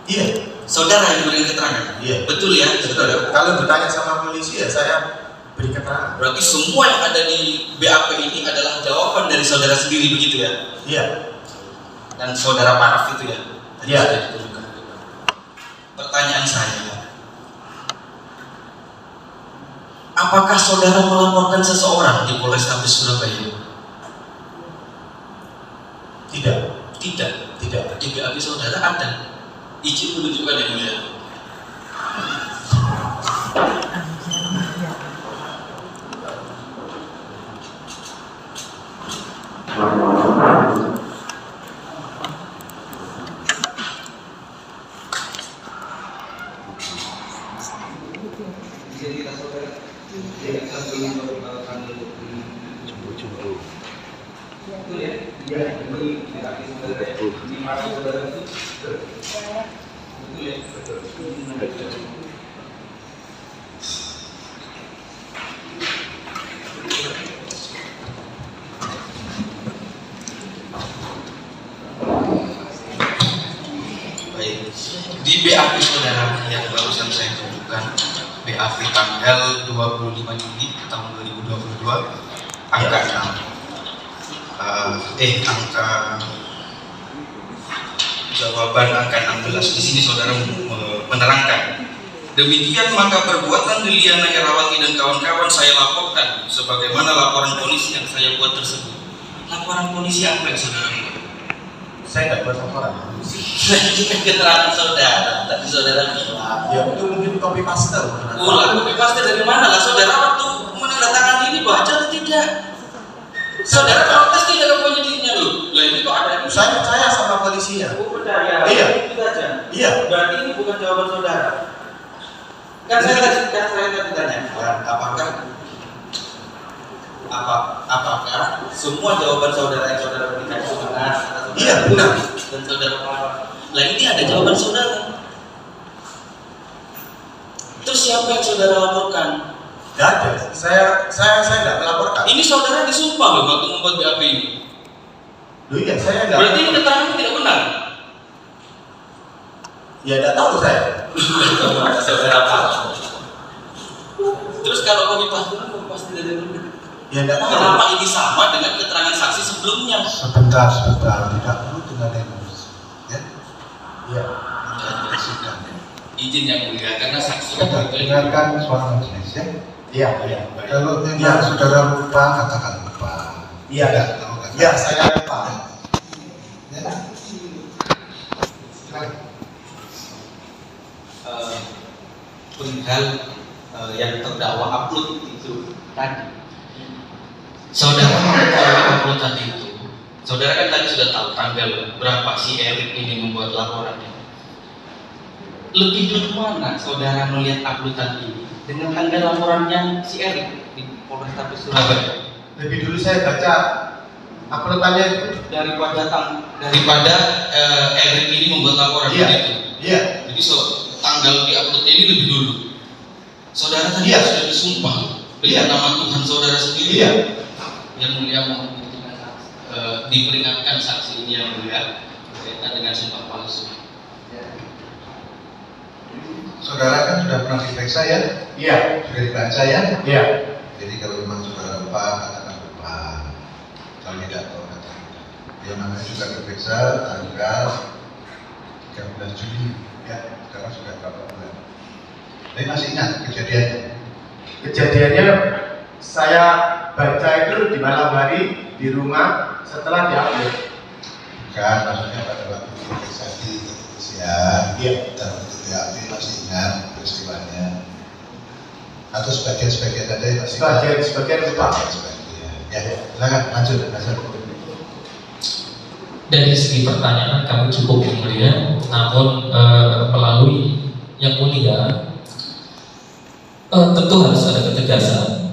Iya. Saudara yang diberikan keterangan? Iya. Betul ya? Saudara? Kalau bertanya sama polisi ya saya beri keterangan. Berarti semua yang ada di BAP ini adalah jawaban dari saudara sendiri, begitu ya? Iya. Dan saudara paraf itu ya? Tadi Iya. sudah ditunjukkan. Pertanyaan saya, apakah saudara melaporkan seseorang di Polrestabes Surabaya? Tidak. Tidak. Tidak. Di BAP saudara ada. Izin menunjukkan yang mulia. Baik. Di BAP saudara yang barusan saya tunjukkan, BAP tanggal 25 Juli tahun 2022, angka 6. Angka jawaban angka 16 di sini saudara menerangkan, demikian maka perbuatan Liliana Herawati dan kawan-kawan saya laporkan sebagaimana laporan polisi yang saya buat tersebut. Laporan polisi apa yang saudara buat? Saya tidak buat laporan. Ini kan keterangan saudara, tadi saudara bilang. Ya itu mungkin copy paste. Copy paste dari mana lah saudara waktu menandatangani ini baca atau tidak? Saudara protes tidak ke penyidiknya loh. Lah ini kok ada? Saya percaya sama polisinya. Oh percaya. Iya. Itu aja. Iya. Berarti ini bukan jawaban saudara. Kan saya tadi tanya, apakah semua jawaban saudara yang saudara berikan itu benar? Iya benar. Dan saudara paham. Lah ini ada jawaban saudara. Terus siapa yang saudara laporkan? Tidak ada. Saya tidak melaporkan. Ini saudara disumpah loh waktu membuat BAP ini. Loh iya saya tidak. Berarti ini keterangan tidak benar. Ya tidak tahu saya. Saudara paham. Terus kalau kami pasti dari benar. Ya tidak tahu. Kenapa ini sama dengan keterangan saksi sebelumnya? Sebentar, tidak perlu dengan emosi. Ya, Iya. sudah. Izin yang mulia karena saksi Sudah, dengarkan suara majelis ya. Iya. Iya. Kalau memang Ya. saudara lupa, katakan lupa. Iya. Tidak tahu, katakan. Ya saya lupa. Ya. Silakan. perihal yang terdakwa upload itu tadi. Saudara mengetahui upload tadi itu Saudara kan tadi sudah tahu tanggal berapa si Erik ini membuat laporannya. Lebih dulu mana saudara melihat uploadan ini dengan tanggal laporannya si Erik di Polrestabes Surabaya? Lebih dulu saya baca uploadannya itu daripada Erik ini membuat laporan itu. Iya. Jadi tanggal di upload ini lebih dulu. Saudara tadi sudah disumpah dengan nama Tuhan saudara sendiri. Iya. Yang mulia mohon diperingatkan saksi ini yang mulia berkaitan dengan sumpah palsu. Saudara kan sudah pernah diperiksa ya? Iya. Sudah dibaca ya? Iya. Jadi kalau memang saudara lupa, katakan lupa. Kalau tidak tahu katakan. Dia namanya juga diperiksa tanggal 13 Juli. Ya, sekarang sudah berapa bulan? Tapi masih ingat kejadiannya? Kejadiannya saya baca itu di malam hari di rumah setelah diupload. Bukan, maksudnya pada waktu diperiksa di kepolisian. Iya. Dan waktu diambil masih ingat peristiwanya. Atau sebagian-sebagian saja yang masih Sebagian lupa. Sebagian. Ya, silakan lanjut. Dari segi pertanyaan kami cukup mulia, namun melalui yang mulia tentu harus ada ketegasan.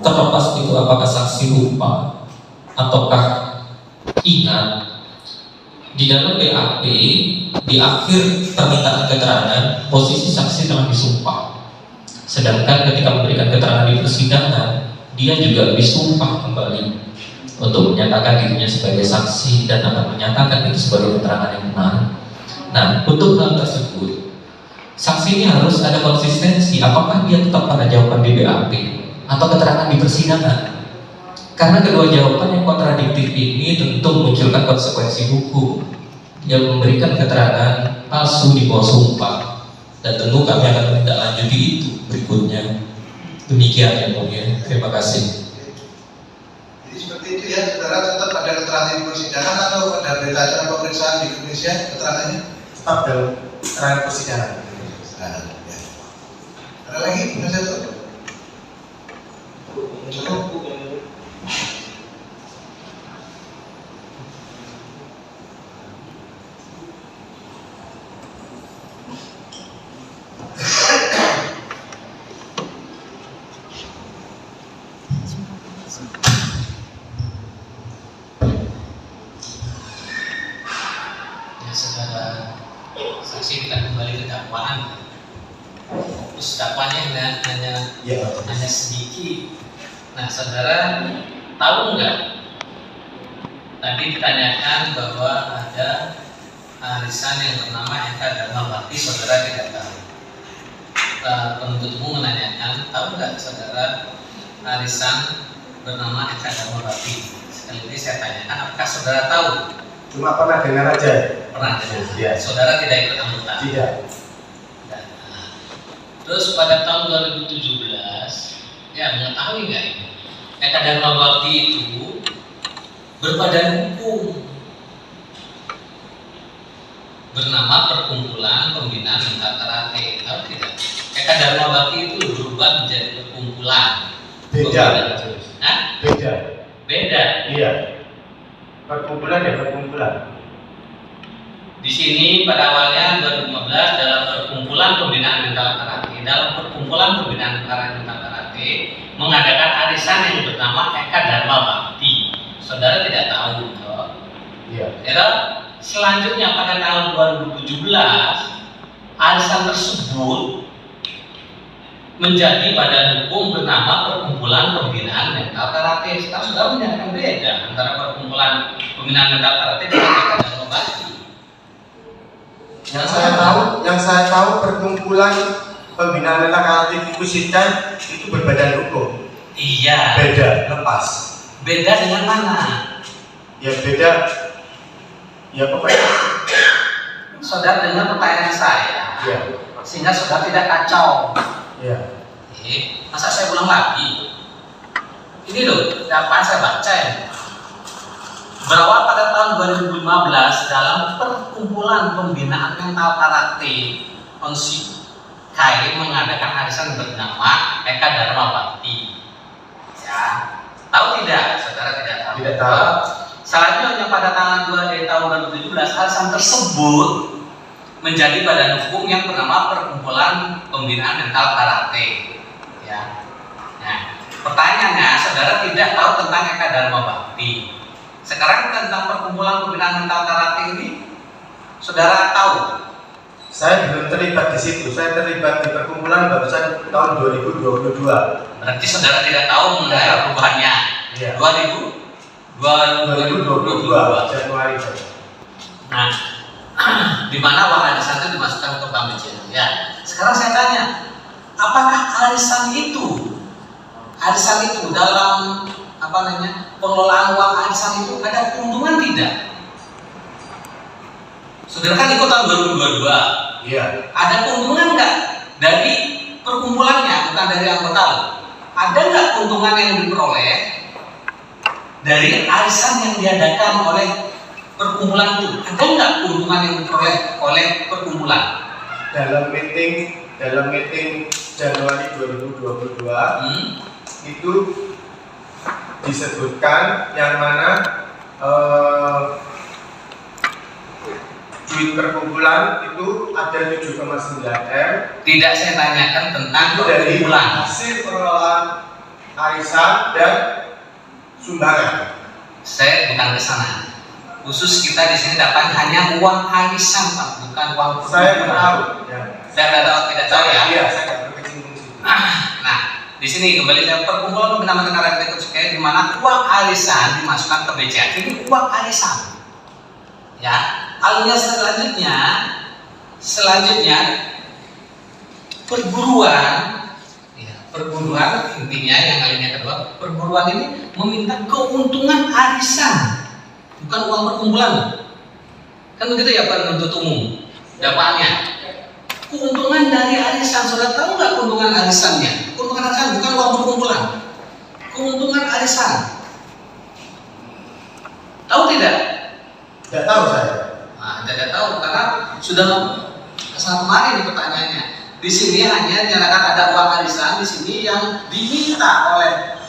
Terlepas itu apakah saksi lupa ataukah ingat, di dalam BAP di akhir permintaan keterangan posisi saksi telah disumpah. Sedangkan ketika memberikan keterangan di persidangan, dia juga disumpah kembali untuk menyatakan dirinya sebagai saksi dan akan menyatakan itu sebagai keterangan yang benar. Nah, untuk hal tersebut, saksi ini harus ada konsistensi. Apakah dia tetap pada jawaban di BAP atau keterangan di persidangan? Karena kedua jawaban yang kontradiktif ini tentu memunculkan konsekuensi hukum. Dia memberikan keterangan palsu di bawah sumpah, dan tentu kami akan menindaklanjuti itu berikutnya. Demikian yang mulia. Terima kasih. Jadi seperti itu ya, saudara tetap ada keterangan di persidangan atau pada berita acara pemeriksaan di Indonesia keterangannya? Tetap dalam keterangan persidangan. Nah, ya. Ada lagi? Penasihat hukum? Cukup. Ya, saudara saksi kita kembali ke dakwaan. Terus dakwaannya hanya sedikit. Nah, saudara tahu nggak? Tadi ditanyakan bahwa ada arisan yang bernama Eka Dharma Bakti, saudara tidak tahu. Penuntut umum menanyakan, tahu nggak saudara arisan bernama Eka Dharma Bakti? Sekali ini saya tanyakan, apakah saudara tahu? Cuma pernah dengar aja. Pernah dengar. Ya. Saudara tidak ikut anggota? Tidak. Nah, terus pada tahun 2017, ya mengetahui nggak ini? Eka Dharma Bakti itu berbadan hukum bernama Perkumpulan Pembinaan Mental Karate. Tahu tidak? Eka Dharma Bakti itu berubah menjadi perkumpulan. Beda. Hah? Beda. Beda. Iya. Perkumpulan ya perkumpulan. Di sini pada awalnya 2015 dalam Perkumpulan Pembinaan Mental Karate, dalam Perkumpulan Pembinaan Mental Karate mengadakan arisan yang bernama Eka Dharma Bakti. Saudara tidak tahu, toh? Iya. Ya, selanjutnya pada tahun 2017 arisan tersebut menjadi badan hukum bernama Perkumpulan Pembinaan Mental Karate. Sekarang sudah menyatakan beda antara Perkumpulan Pembinaan Mental Karate dengan Eka Dharma Bakti. Yang saya tahu Perkumpulan Pembinaan Mental Karate Kusita itu berbadan hukum. Iya. Beda, lepas. Beda dengan mana? Ya beda. Ya pokoknya. Saudara dengar pertanyaan saya, Ya. sehingga saudara tidak kacau. Ya. Masa saya ulang lagi? Ini loh, dapat saya baca ya. Bahwa pada tahun 2015 dalam Perkumpulan Pembinaan Mental Karate Onsikai mengadakan arisan bernama Eka Dharma Bakti. Ya, tahu tidak? Saudara tidak tahu. Tidak tahu. Selanjutnya pada tanggal 2 tahun 2017 arisan tersebut menjadi badan hukum yang bernama Perkumpulan Pembinaan Mental Karate. Ya. Nah, pertanyaannya, saudara tidak tahu tentang Eka Dharma Bakti. Sekarang tentang Perkumpulan Pembinaan Mental Karate ini, saudara tahu? Saya belum terlibat di situ. Saya terlibat di perkumpulan barusan tahun 2022. Berarti saudara tidak tahu mengenai perubahannya. Iya. 2022 Januari. Nah, di mana uang arisan itu dimasukkan ke bank BCA. Ya. Sekarang saya tanya, apakah arisan itu dalam pengelolaan uang arisan itu ada keuntungan tidak? Saudara kan ikut tahun 2022. Iya. Ada keuntungan nggak dari perkumpulannya, bukan dari anggota? Ada nggak keuntungan yang diperoleh dari arisan yang diadakan oleh perkumpulan itu? Ada nggak keuntungan yang diperoleh oleh perkumpulan? Dalam meeting Januari 2022 itu disebutkan yang mana duit perkumpulan itu ada 7,9 M. Tidak, saya tanyakan tentang Itu dari perkumpulan. hasil pengelolaan arisan dan sumbangan. Saya bukan ke sana. Khusus kita di sini dapat hanya uang arisan, Pak, bukan uang perkumpulan. Saya tahu. Ya. Tidak tahu ya. Iya, saya nggak berkecimpung di situ. Nah, di sini kembali ke perkumpulan pembinaan karate di mana uang arisan dimasukkan ke BCA. Ini uang arisan. Ya, alurnya selanjutnya perguruan intinya yang alinea kedua, perguruan ini meminta keuntungan arisan, bukan uang perkumpulan. Kan begitu ya Pak penuntut umum dakwaannya. Keuntungan dari arisan, saudara tahu nggak keuntungan arisannya? Keuntungan arisan bukan uang perkumpulan. Keuntungan arisan. Tahu tidak? Tidak tahu saya. Nah, tidak tahu karena sudah kesana kemarin pertanyaannya. Di sini hanya dinyatakan ada uang arisan di sini yang diminta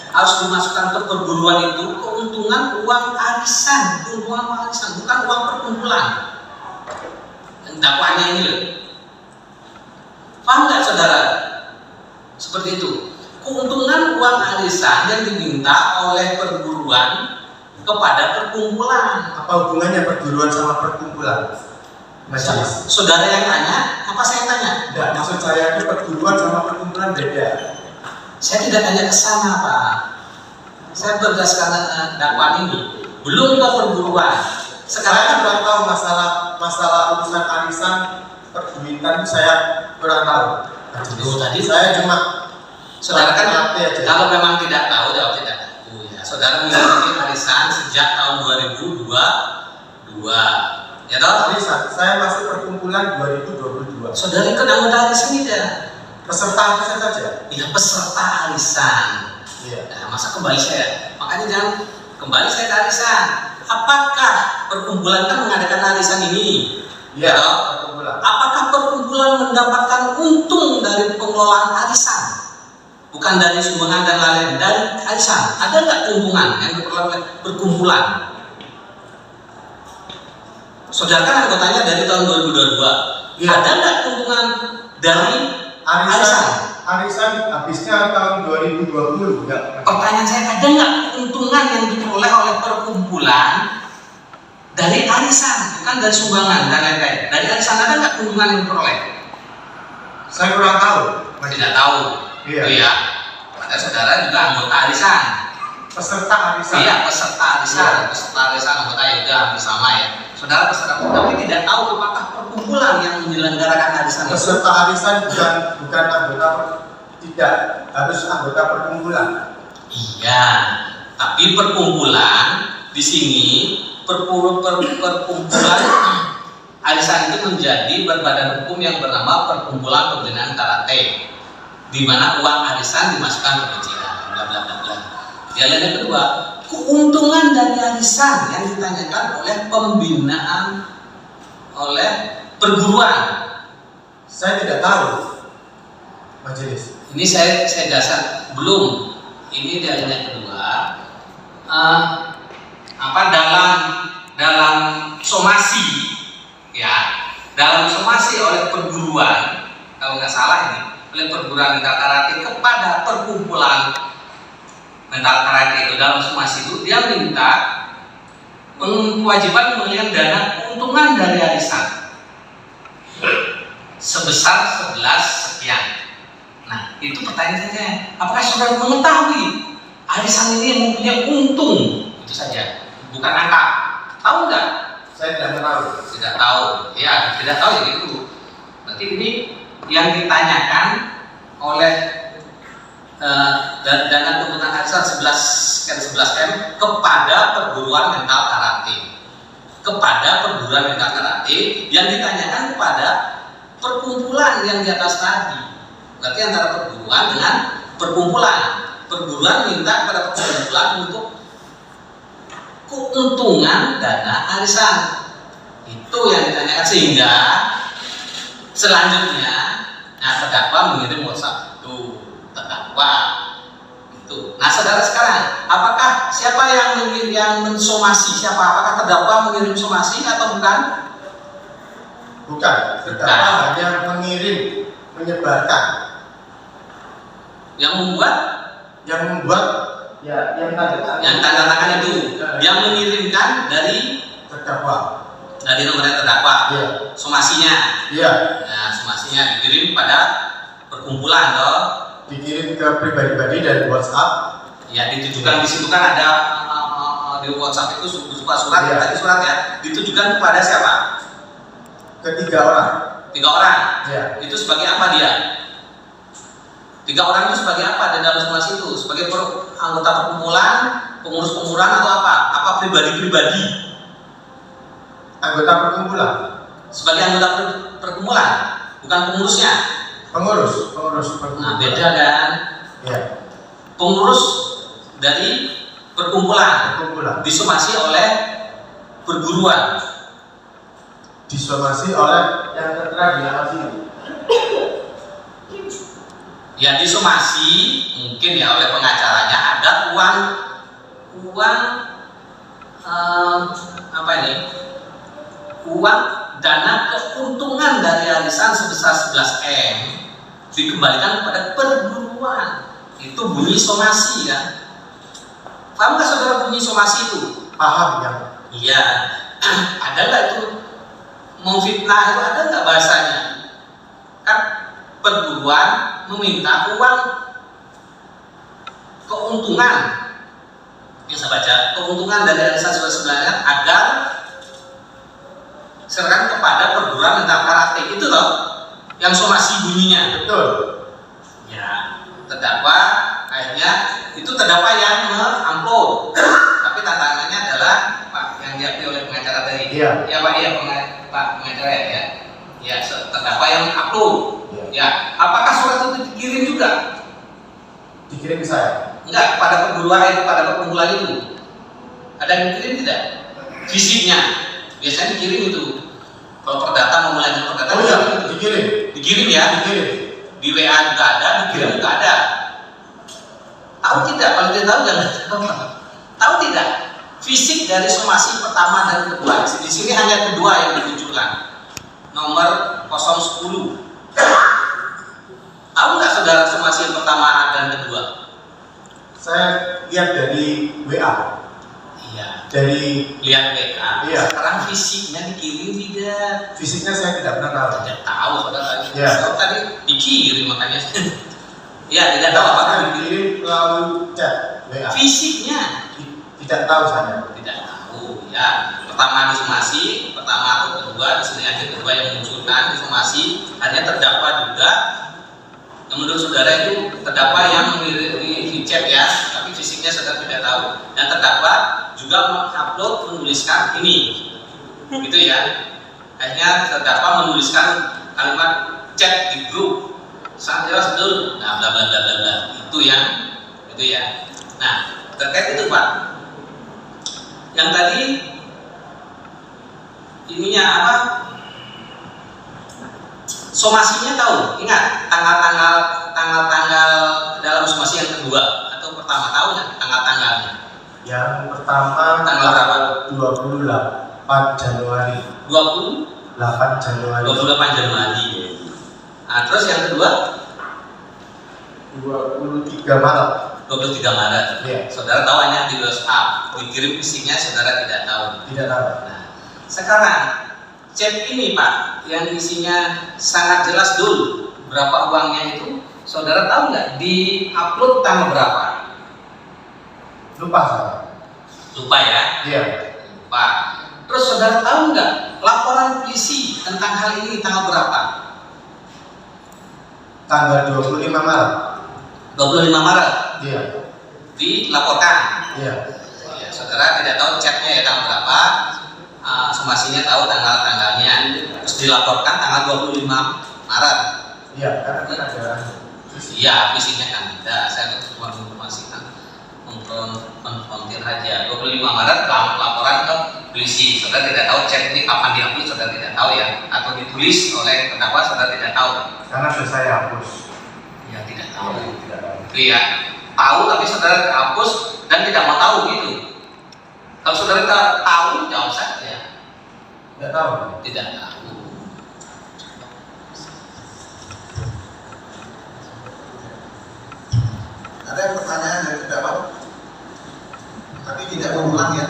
harus dimasukkan ke perguruan itu keuntungan uang arisan, bukan uang perkumpulan. Dakwaannya ini loh. Paham nggak saudara? Seperti itu. Keuntungan uang arisan yang diminta oleh perguruan kepada perkumpulan. Apa hubungannya perguruan sama perkumpulan? Majelis. Saudara yang tanya, apa saya tanya? Tidak, maksud saya itu perguruan sama perkumpulan beda. Saya tidak tanya ke sana, Pak. Saya berdasarkan dakwaan ini. Belum ke perguruan. Sekarang Saya kurang tahu masalah urusan arisan perduitan, saya kurang tahu. Itu tadi saya cuma saudara kan aja. kalau memang tidak tahu, jawab tidak tahu ya. Saudara memiliki arisan sejak tahun 2022. Ya toh? Arisan, saya masuk perkumpulan 2022. Saudara ikut anggota arisan tidak? Peserta arisan saja. Iya, peserta arisan. Iya. Nah, masa kembali saya? Makanya jangan kembali saya ke arisan. Apakah perkumpulan kan mengadakan arisan ini? Iya, Ya, perkumpulan. apakah perkumpulan mendapatkan untung dari pengelolaan arisan? Bukan dari sumbangan dan lain-lain, dari arisan. Ada nggak keuntungan yang diperoleh oleh perkumpulan? Saudara kan anggotanya dari tahun 2022. Iya. Ada nggak keuntungan dari arisan? Arisan habisnya tahun 2020 enggak? Pertanyaan saya, ada nggak keuntungan yang diperoleh oleh perkumpulan dari arisan, bukan dari sumbangan dan lain-lain? Dari arisan ada nggak keuntungan yang diperoleh? Saya kurang tahu. Tidak tahu. Iya. Itu ya. Pada saudara juga anggota arisan. Peserta arisan. Iya, peserta arisan. Peserta arisan anggota juga hampir sama ya. Saudara peserta, tapi tidak tahu apakah perkumpulan yang menyelenggarakan arisan itu. Peserta arisan bukan anggota tidak harus anggota perkumpulan. Iya, tapi perkumpulan di sini perkumpulan arisan itu menjadi berbadan hukum yang bernama Perkumpulan Pembinaan Karate, di mana uang arisan dimasukkan ke BCA, bla bla bla bla. Yang kedua, keuntungan dari arisan yang ditanyakan oleh pembinaan oleh perguruan. Saya tidak tahu, majelis. Ini saya dasar belum. Ini dari yang kedua. dalam somasi, ya, dalam somasi oleh perguruan, kalau nggak salah ini, oleh perguruan mental karate kepada perkumpulan mental karate itu, dalam somasi itu dia minta kewajiban pemberian dana keuntungan dari arisan sebesar 11 sekian. Nah, itu pertanyaan saya, apakah saudara mengetahui arisan ini yang mempunyai untung? Itu saja, bukan angka. Tahu nggak? Saya tidak tahu. Tidak tahu, ya, tidak tahu ya itu. Berarti ini yang ditanyakan oleh dana keuntungan arisan 11 M kepada perguruan mental karate. Kepada perguruan mental karate yang ditanyakan kepada perkumpulan yang di atas tadi. Berarti antara perguruan dengan perkumpulan. Perguruan minta kepada perkumpulan untuk keuntungan dana arisan. Itu yang ditanyakan, sehingga selanjutnya terdakwa mengirim WhatsApp itu, terdakwa itu. Nah, saudara sekarang, apakah siapa yang mensomasi? Siapa? Apakah terdakwa mengirim somasi atau bukan? Bukan, terdakwa hanya mengirim, menyebarkan. Yang membuat ya yang tanda tangan itu, yang mengirimkan dari terdakwa, dari nomornya terdakwa, iya. Somasinya, Iya. nah, somasinya dikirim pada perkumpulan, toh, Dikirim ke pribadi-pribadi dari WhatsApp. ya, ditujukan di situ kan ada di WhatsApp itu surat, Iya. tadi surat ya, ditujukan kepada siapa? Ketiga orang. 3 orang. Iya. Itu sebagai apa dia? 3 orang itu sebagai apa di dalam somasi itu? Sebagai anggota perkumpulan, pengurus perkumpulan, atau apa? Apa pribadi-pribadi? Anggota perkumpulan. Sebagai anggota perkumpulan, bukan pengurusnya. Pengurus perkumpulan. Nah, beda kan? Iya. Pengurus dari perkumpulan disomasi oleh perguruan, disomasi oleh yang tertera di atas ini. ya, disomasi mungkin ya oleh pengacaranya, ada uang apa ini, uang dana keuntungan dari arisan sebesar 11 M dikembalikan kepada perguruan. Itu bunyi somasi kan? Paham nggak saudara bunyi somasi itu? Paham ya? Iya. Ada nggak itu memfitnah itu, ada nggak bahasanya? Kan perguruan meminta uang keuntungan, yang saya baca, keuntungan dari arisan sebenarnya agar serahkan kepada perguruan mental karate, itu loh yang somasi bunyinya. Betul. Ya, terdakwa akhirnya itu terdakwa yang mengamplop, tapi tantangannya adalah Pak yang diakui oleh pengacara tadi. Iya. Ya Pak, iya Pak pengacara ya. Ya, terdakwa yang upload. Ya, apakah surat itu dikirim juga? Dikirim ke saya. Enggak, kepada perguruan, kepada perkumpulan itu. Ada yang dikirim tidak? Fisiknya. Biasanya dikirim itu. Kalau perdata mau melanjutkan perdata, Oh iya, dikirim. Dikirim ya. Dikirim. Di WA juga ada, dikirim juga ada. Tahu tidak? Kalau tidak tahu jangan tahu. Tahu tidak? Fisik dari somasi pertama dan kedua. Di sini hanya kedua yang dimunculkan. Nomor 010. Tahu nggak saudara somasi yang pertama dan kedua? Saya lihat dari WA. Iya. Dari Lihat WA. Iya. Sekarang fisiknya dikirim tidak? fisiknya saya tidak pernah tahu. Tidak tahu saudara. Iya. Tahu tadi dikirim makanya. Ya, tidak tahu apa Saya dikirim. dikirim melalui chat WA. Fisiknya Tidak tahu saya. tidak tahu ya. Pertama disomasi, pertama atau kedua, di sini ada kedua yang munculkan disomasi, hanya terdakwa juga. Yang menurut saudara itu terdakwa yang di chat ya, tapi fisiknya saudara tidak tahu. Dan terdakwa juga mengupload, menuliskan ini, gitu ya. Akhirnya terdakwa menuliskan kalimat chat di grup, sangat jelas betul. Nah, bla bla bla bla bla. Itu ya. Nah, terkait itu Pak, yang tadi ininya apa? Somasinya tahu, ingat tanggal dalam somasi yang kedua atau pertama, tahu nggak tanggalnya? Yang pertama Tanggal berapa? 28 Januari. 28 Januari. Nah, terus yang kedua 23 Maret. 23 Maret. Iya. Saudara tahu hanya di WhatsApp, dikirim isinya saudara tidak tahu. Tidak tahu. Nah, sekarang chat ini Pak, yang isinya sangat jelas dulu berapa uangnya itu, saudara tahu nggak di upload tanggal berapa? Lupa saya. Lupa ya? Iya. Lupa. Terus saudara tahu nggak laporan polisi tentang hal ini tanggal berapa? Tanggal 25 Maret. 25 Maret Iya. dilaporkan. Iya. Ya, saudara tidak tahu chatnya ya tanggal berapa, somasinya tahu tanggal-tanggalnya, terus dilaporkan tanggal 25 Maret. Iya, karena kan ada. Iya, visinya kan tidak. Saya cuma menginformasikan, mengkonfirmasi aja. 25 Maret laporan ke polisi. Saudara tidak tahu chat ini kapan dihapus, saudara tidak tahu ya, atau ditulis oleh terdakwa, saudara tidak tahu. Karena sudah saya hapus. Ya tidak tahu. Tidak tahu. Iya, tahu tapi saudara terhapus dan tidak mau tahu gitu. Kalau saudara tahu, jawab saja. Tidak tahu. Tidak tahu. Ada yang pertanyaan dari pendapat? Tapi tidak berulang ya.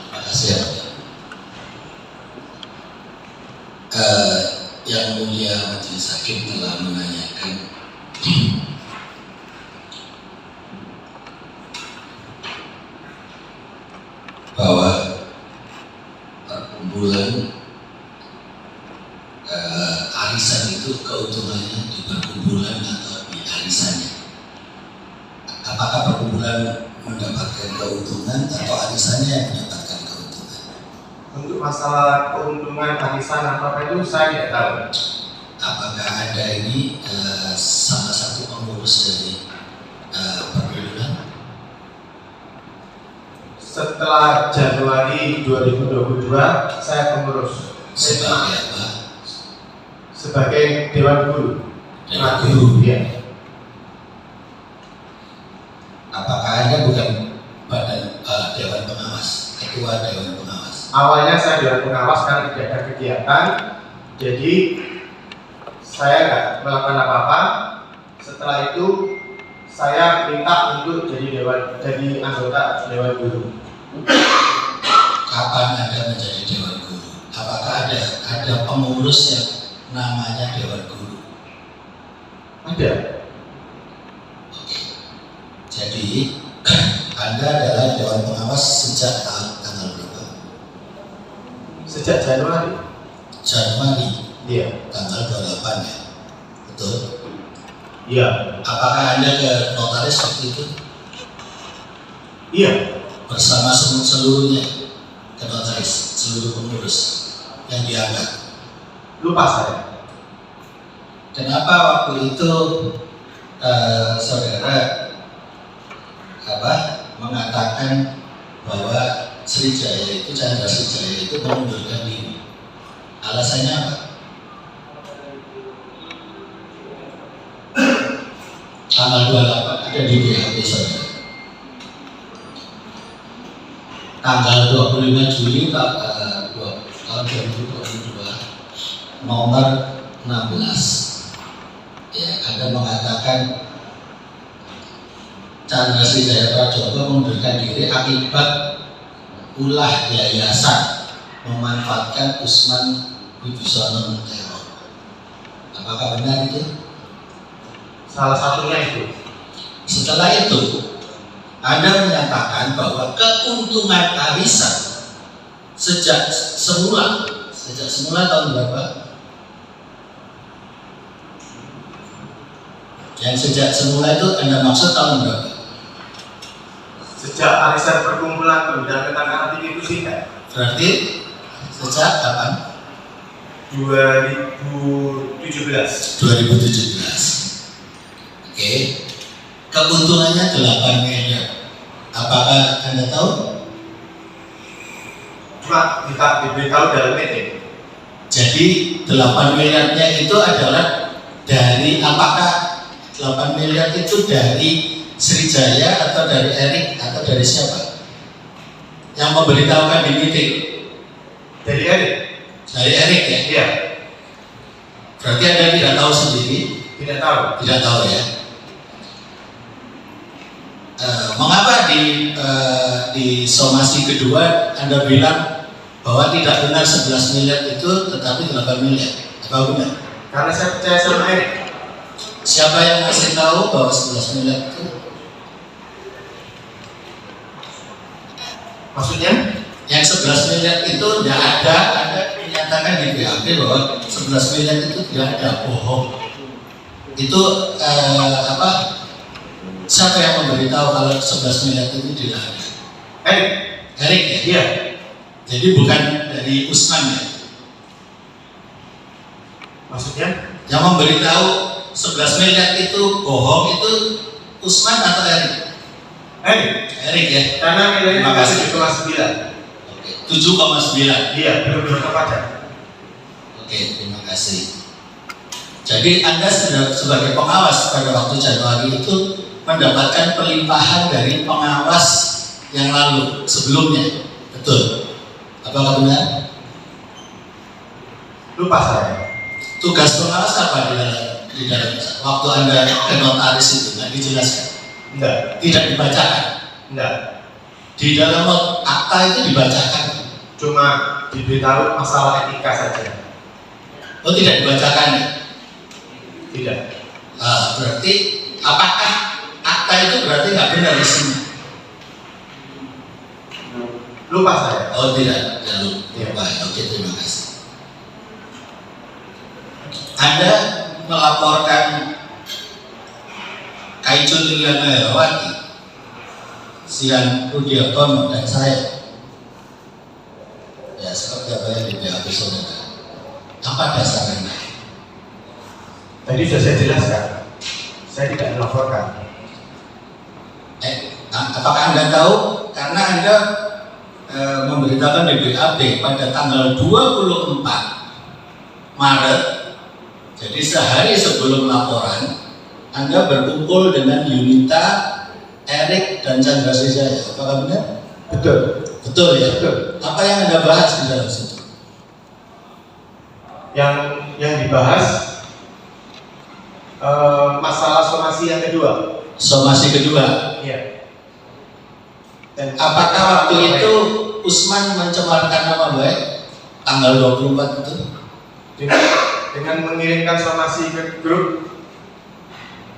Makasih ya. Yang mulia majelis hakim telah menanyakan bahwa perkumpulan arisan itu keuntungannya di perkumpulan atau di arisannya. Apakah perkumpulan mendapatkan keuntungan atau arisannya yang mendapatkan keuntungan? Untuk masalah keuntungan arisan apa itu saya tidak tahu. Apakah ada ini salah satu pengurus dari perkumpulan? Setelah Januari 2022 saya pengurus. Sebagai apa? Sebagai Dewan Guru. Dewan Guru. Ya. Apakah Anda bukan badan Dewan Pengawas, ketua Dewan Pengawas? Awalnya saya Dewan Pengawas karena tidak ada kegiatan, jadi saya nggak melakukan apa-apa. Setelah itu saya minta untuk jadi anggota Dewan Guru. Kapan Anda menjadi Dewan Guru? Apakah ada pengurus yang namanya Dewan Guru? Ada. Oke. Jadi Anda adalah Dewan Pengawas sejak tanggal berapa? Sejak Januari. Januari. Iya. Tanggal 28 ya. Betul? Iya. Apakah Anda ke notaris waktu itu? Iya. Bersama seluruhnya ke notaris, seluruh pengurus yang diangkat. Lupa saya. Kenapa waktu itu saudara mengatakan bahwa Sriwijaya itu, Chandra Sriwijaya itu mengundurkan diri? Alasannya apa? Tanggal 28 ada di BHP saudara. Tanggal 25 Juli tahun 2022 nomor 16 ya, Anda mengatakan Chandra Sriwijaya Prajogo mengundurkan diri akibat ulah yayasan memanfaatkan Usman Wibisono teror. Apakah benar itu? Salah satunya itu. Setelah itu Anda menyatakan bahwa keuntungan arisan sejak semula tahun berapa? Yang sejak semula itu Anda maksud tahun berapa? Sejak arisan perkumpulan pembinaan ketangkaran tinggi Pusika. Berarti sejak kapan? 2017. 2017. Oke. Keuntungannya 8 miliar. Apakah Anda tahu? Cuma kita diberitahu dalam meeting. Jadi 8 miliarnya itu adalah dari, apakah 8 miliar itu dari Sriwijaya atau dari Erik atau dari siapa? Yang memberitahukan di meeting? Dari Erik. Dari Erik ya? Iya. Berarti Anda tidak tahu sendiri? Tidak tahu. Tidak tahu ya. Mengapa di somasi kedua Anda bilang bahwa tidak benar 11 miliar itu tetapi 8 miliar? Apa benar? Karena saya percaya sama Erik. Siapa yang ngasih tahu bahwa 11 miliar itu? Maksudnya? Yang 11 miliar itu tidak ada dinyatakan di BAP bahwa 11 miliar itu tidak ada, bohong. Itu siapa yang memberitahu kalau 11 miliar itu tidak ada? Erik. Erik ya? Iya. Jadi bukan dari Usman ya? Maksudnya? Yang memberitahu 11 miliar itu bohong itu Usman atau Erik? Erik. Erik ya? Karena nilainya Terima kasih. 7,9. 7,9. Iya, belum terpajak. Oke, terima kasih. Jadi Anda sebagai pengawas pada waktu Januari itu mendapatkan pelimpahan dari pengawas yang lalu sebelumnya, betul? Apakah benar? Lupa saya. Tugas pengawas apa di dalam waktu Anda ke notaris itu nggak dijelaskan? Enggak. Tidak dibacakan? Enggak. Di dalam akta itu dibacakan? Cuma diberitahu masalah etika saja. Oh, tidak dibacakan ya? Tidak. Berarti apakah akta itu berarti nggak benar isinya? Lupa saya. Oh tidak, lupa. Iya. Oke, terima kasih. Anda melaporkan Kaicu Liliana Herawati, Sian Rudiatono dan saya. Ya seperti apa yang di BAP saudara. Apa dasarnya? Tadi sudah saya jelaskan. Saya tidak melaporkan. Apakah Anda tahu? Karena Anda memberitakan di BAP pada tanggal 24 Maret, jadi sehari sebelum laporan, Anda berkumpul dengan Yunita, Erik, dan Chandra Sriwijaya. Apakah benar? Betul. Betul ya? Betul. Apa yang Anda bahas di dalam situ? Yang dibahas masalah somasi yang kedua. Somasi kedua. Iya. Dan Apakah waktu itu Usman mencemarkan nama baik tanggal 24 itu? dengan mengirimkan somasi ke grup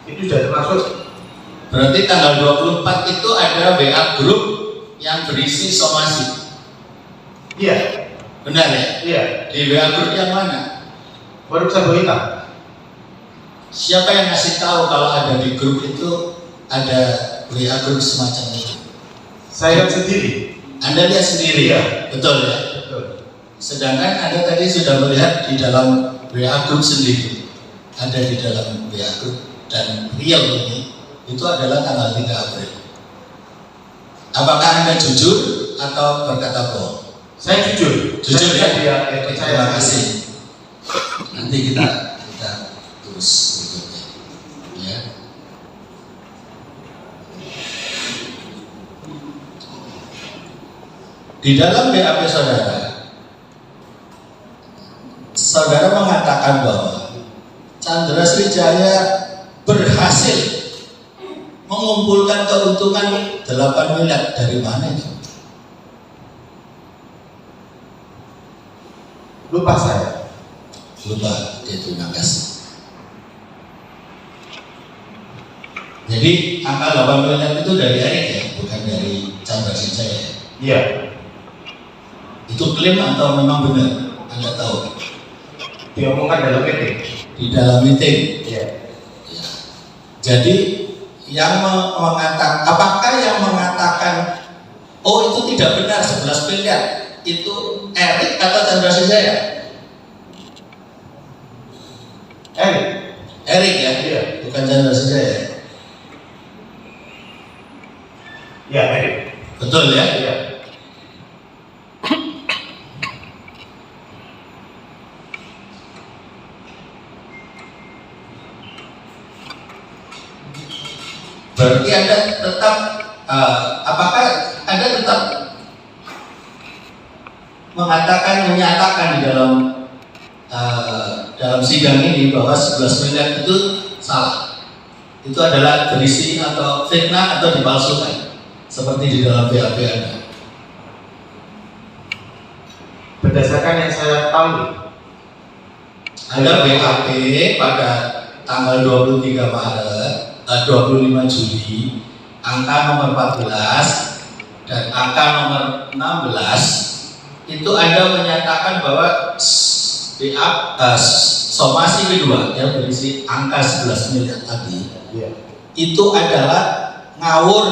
itu sudah termasuk. Berarti tanggal 24 itu ada WA grup yang berisi somasi. Iya. Benar ya? Iya. Di WA grup yang mana? Baru Sabu Hitam. Siapa yang ngasih tahu kalau ada di grup itu ada WA grup semacam itu? Saya lihat sendiri. Anda lihat sendiri ya? Betul ya? Betul. Sedangkan Anda tadi sudah melihat di dalam WA grup sendiri. Ada di dalam WA grup dan real ini itu adalah tanggal 3 April. Apakah Anda jujur atau berkata bohong? Saya jujur. Jujur ya? Terima kasih. Nanti kita terus berikutnya. Ya. Di dalam BAP saudara mengatakan bahwa Chandra Sriwijaya berhasil mengumpulkan keuntungan 8 miliar dari mana itu? Lupa saya. Lupa, terima kasih. Jadi angka 8 miliar itu dari Erik ya, bukan dari Chandra Sriwijaya. Iya. Itu klaim atau memang benar? Anda tahu? Diomongkan dalam meeting. Di dalam meeting. Iya. Ya. Jadi yang mengatakan, apakah yang mengatakan oh itu tidak benar 11 miliar itu Erik atau Chandra Sriwijaya? Erik. Erik ya? Iya. Bukan Chandra Sriwijaya. Iya, Erik. Betul ya? Iya. Berarti Anda tetap apakah Anda tetap menyatakan di dalam sidang ini bahwa 11 miliar itu salah, itu adalah berisi atau fitnah atau dipalsukan seperti di dalam BAP Anda? Berdasarkan yang saya tahu, Ada BAP pada tanggal 23 Maret, 25 Juli, angka nomor 14 dan angka nomor 16 itu Anda menyatakan bahwa somasi kedua yang berisi angka 11 miliar tadi itu adalah ngawur,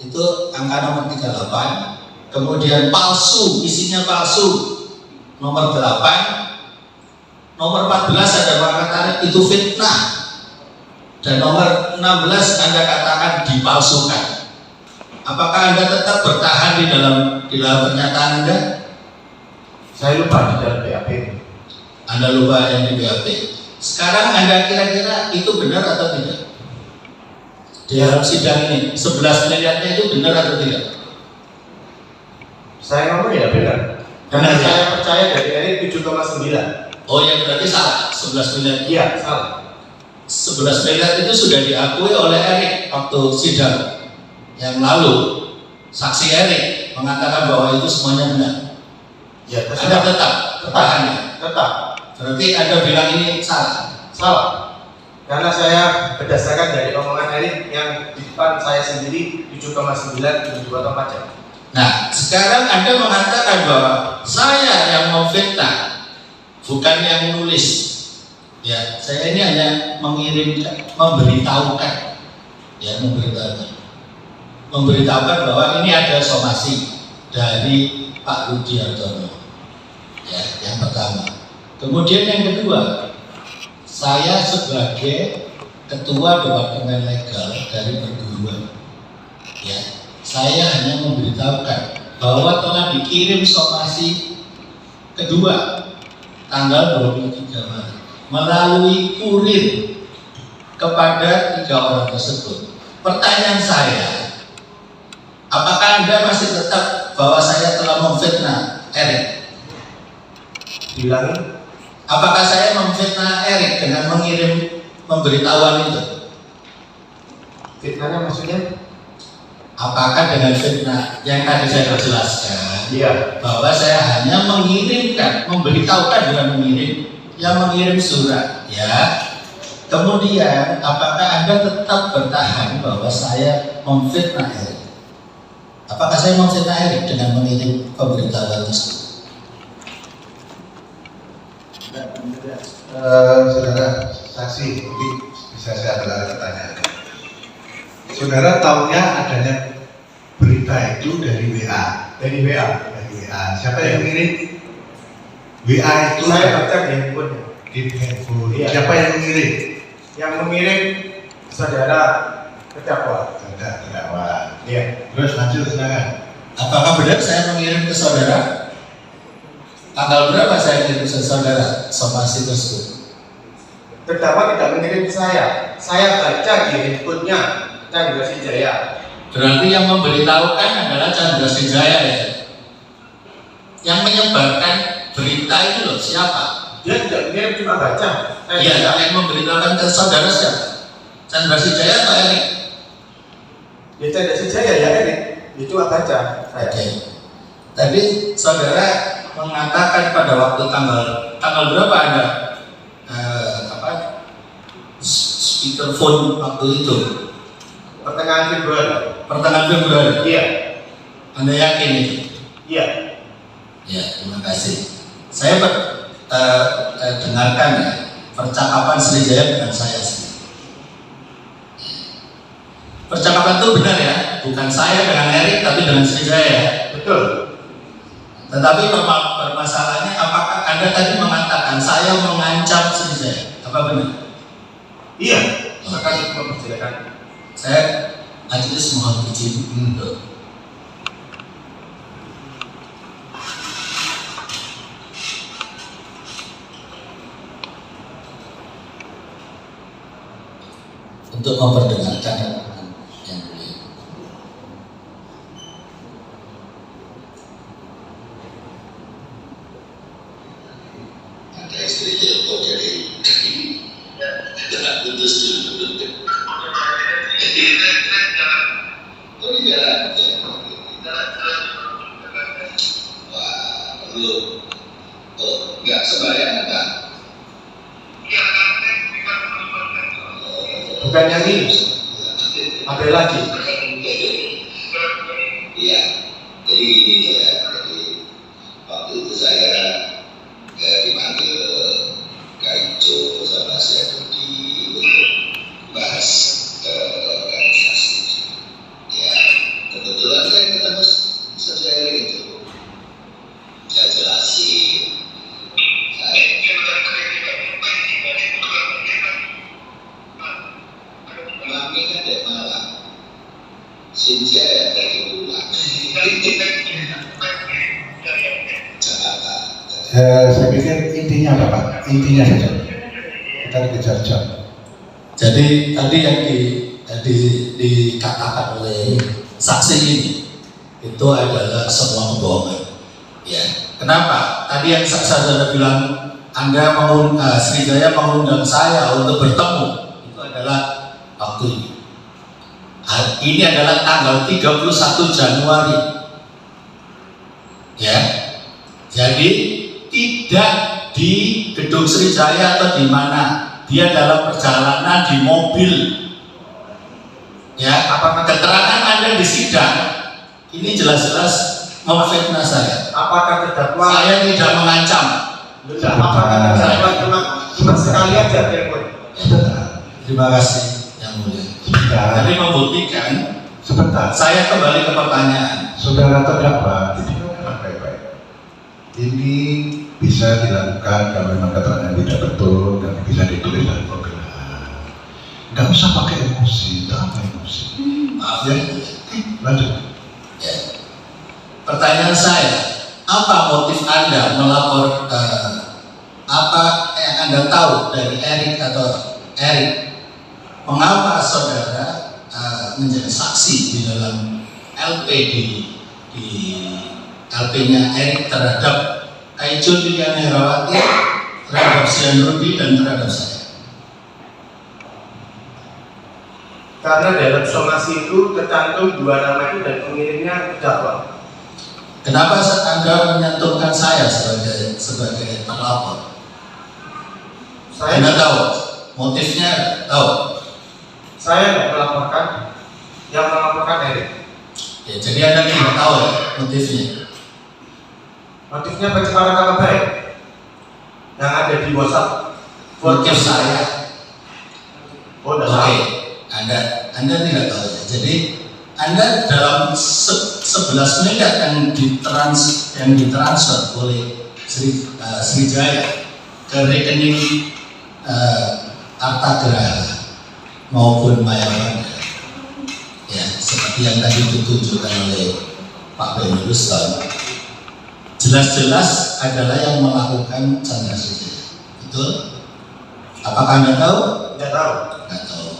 itu angka nomor 38, kemudian palsu, isinya palsu nomor 8, nomor 14 ada mengatakan itu fitnah, dan nomor 16 Anda katakan dipalsukan. Apakah Anda tetap bertahan di dalam pernyataan Anda? saya lupa di dalam BAP. Anda lupa yang di BAP. Sekarang Anda kira-kira itu benar atau tidak? Di dalam sidang ini 11 miliarnya itu benar atau tidak? Saya ngomong ya benar. Karena Benar, ya? saya percaya dari Erik 7,9. Oh ya, berarti salah. 11 miliar. Iya, salah. 11 miliar itu sudah diakui oleh Erik waktu sidang yang lalu. Saksi Erik mengatakan bahwa itu semuanya benar. Ya, Anda tetap bertahan ya? Tetap. Berarti Anda bilang ini salah. Salah. Karena saya berdasarkan dari omongan Erik yang di depan saya sendiri 7,9 7,4 jam. Nah, sekarang Anda mengatakan bahwa saya yang memfitnah, bukan yang nulis. Ya, saya ini hanya mengirimkan, memberitahukan, ya, memberitahukan bahwa ini ada somasi dari Pak Rudi Hartono. Ya, yang pertama. Kemudian yang kedua, saya sebagai ketua departemen legal dari perguruan, ya, saya hanya memberitahukan bahwa telah dikirim somasi kedua tanggal 23 Maret melalui kurir kepada 3 orang tersebut. Pertanyaan saya, apakah Anda masih tetap bahwa saya telah memfitnah Erik? Bilangin. Apakah saya memfitnah Erik dengan mengirim pemberitahuan itu? Fitnahnya maksudnya? Apakah dengan fitnah yang tadi saya jelaskan, Iya. bahwa saya hanya mengirimkan, memberitahukan dengan mengirim, yang mengirim surat, ya. Kemudian, apakah Anda tetap bertahan bahwa saya memfitnah Erik? Apakah saya memfitnah Erik dengan mengirim pemberitahuan tersebut? Saudara saksi, mungkin bisa saya gelar pertanyaan. Saudara tahunya adanya berita itu dari WA. Dari WA. Dari WA. Siapa yang mengirim? WA itu Saya baca di handphone. di handphone. Iya. Siapa yang mengirim? Yang mengirim saudara terdakwa. Terdakwa. Iya. Terus lanjut silakan. Apakah benar saya mengirim ke saudara? Tanggal berapa saya kirim ke saudara somasi tersebut? Terdakwa tidak mengirim ke saya. Saya baca di handphonenya Chandra Sijaya. Berarti yang memberitahukan adalah Chandra Sijaya, ya? Yang menyebarkan berita itu loh, siapa? Dia tidak mengirim, cuma baca. Iya, yang memberitahukan ke saudara siapa? Chandra Sijaya atau Erik? Ya Chandra Sijaya ya Erik. Dia cuma baca. Saya. Oke. Tadi saudara mengatakan pada waktu tanggal berapa ada speakerphone waktu itu? Pertengahan Februari. Pertengahan Februari. Iya. Anda yakin itu? Iya. Ya, terima kasih. Saya dengarkan ya percakapan Srijaya dengan saya sendiri. Percakapan itu benar ya, bukan saya dengan Erik tapi dengan Srijaya. Betul. Tetapi permasalahannya, apakah Anda tadi mengatakan saya mengancam Srijaya? Apa benar? Iya. Maka mempersilakan. Saya majelis mohon izin untuk untuk memperdengarkan rekan yang mulia. Ada istri telepon jadi jangan putus dulu. Oh iya, wah perlu. Oh nggak sembahyang enggak? Bukan yang ini, ada lagi. Iya, jadi ini saya, jadi waktu itu saya dipanggil Kaico sama saya Dudi untuk bahas organisasi. Ya, kebetulan saya ketemu saudara itu, saya jelasin. Kami kan dari Malang, Sinja yang dari Ulang, Jakarta. Saya pikir intinya apa Pak? Intinya saja. Kita dikejar jam. Jadi tadi yang dikatakan oleh saksi ini itu adalah semua kebohongan. Ya, kenapa? Tadi yang saudara bilang Anda Sriwijaya mengundang saya untuk bertemu, itu adalah waktu ini. Ini adalah tanggal 31 Januari. Ya, jadi tidak di Gedung Sriwijaya atau di mana, dia dalam perjalanan di mobil. Ya, apakah keterangan Anda di sidang ini jelas-jelas memfitnah saya? Apakah terdakwa? Saya tidak mengancam. Apakah terdakwa cuma sekali aja telepon? Terima kasih yang mulia. Sebentar. Tapi membuktikan. Sebentar. Saya kembali ke pertanyaan. Saudara terdakwa, didengarkan baik-baik. Ini bisa dilakukan kalau memang keterangan tidak betul dan bisa ditulis dari pembelaan. Nggak usah pakai emosi, nggak apa emosi. Maaf Ya, lanjut. Ya. Pertanyaan saya, apa motif Anda melapor? Apa yang Anda tahu dari Erik atau Erik? Mengapa saudara menjadi saksi di dalam LP di LP-nya Erik terhadap Kaico Liliana Herawati, terhadap Sian Rudi dan terhadap saya? Karena dalam somasi itu tercantum dua nama itu dan pengirimnya terdakwa. Kenapa Anda menyantumkan saya sebagai terlapor? Saya Anda tahu motifnya? Tahu? Saya nggak melaporkan, yang melaporkan Erik. Ya, jadi Anda tidak tahu ya motifnya. Motifnya pencemaran nama baik yang ada di WhatsApp. Motif saya. Oh, Oke, Anda tidak tahu ya. Jadi Anda dalam 11 miliar yang ditransfer oleh Sriwijaya ke rekening Artagraha maupun Mayawanda, ya seperti yang tadi ditunjukkan oleh Pak Benurus, jelas-jelas adalah yang melakukan Chandra Sriwijaya. Betul? Apakah Anda tahu? Tidak tahu. Tidak tahu.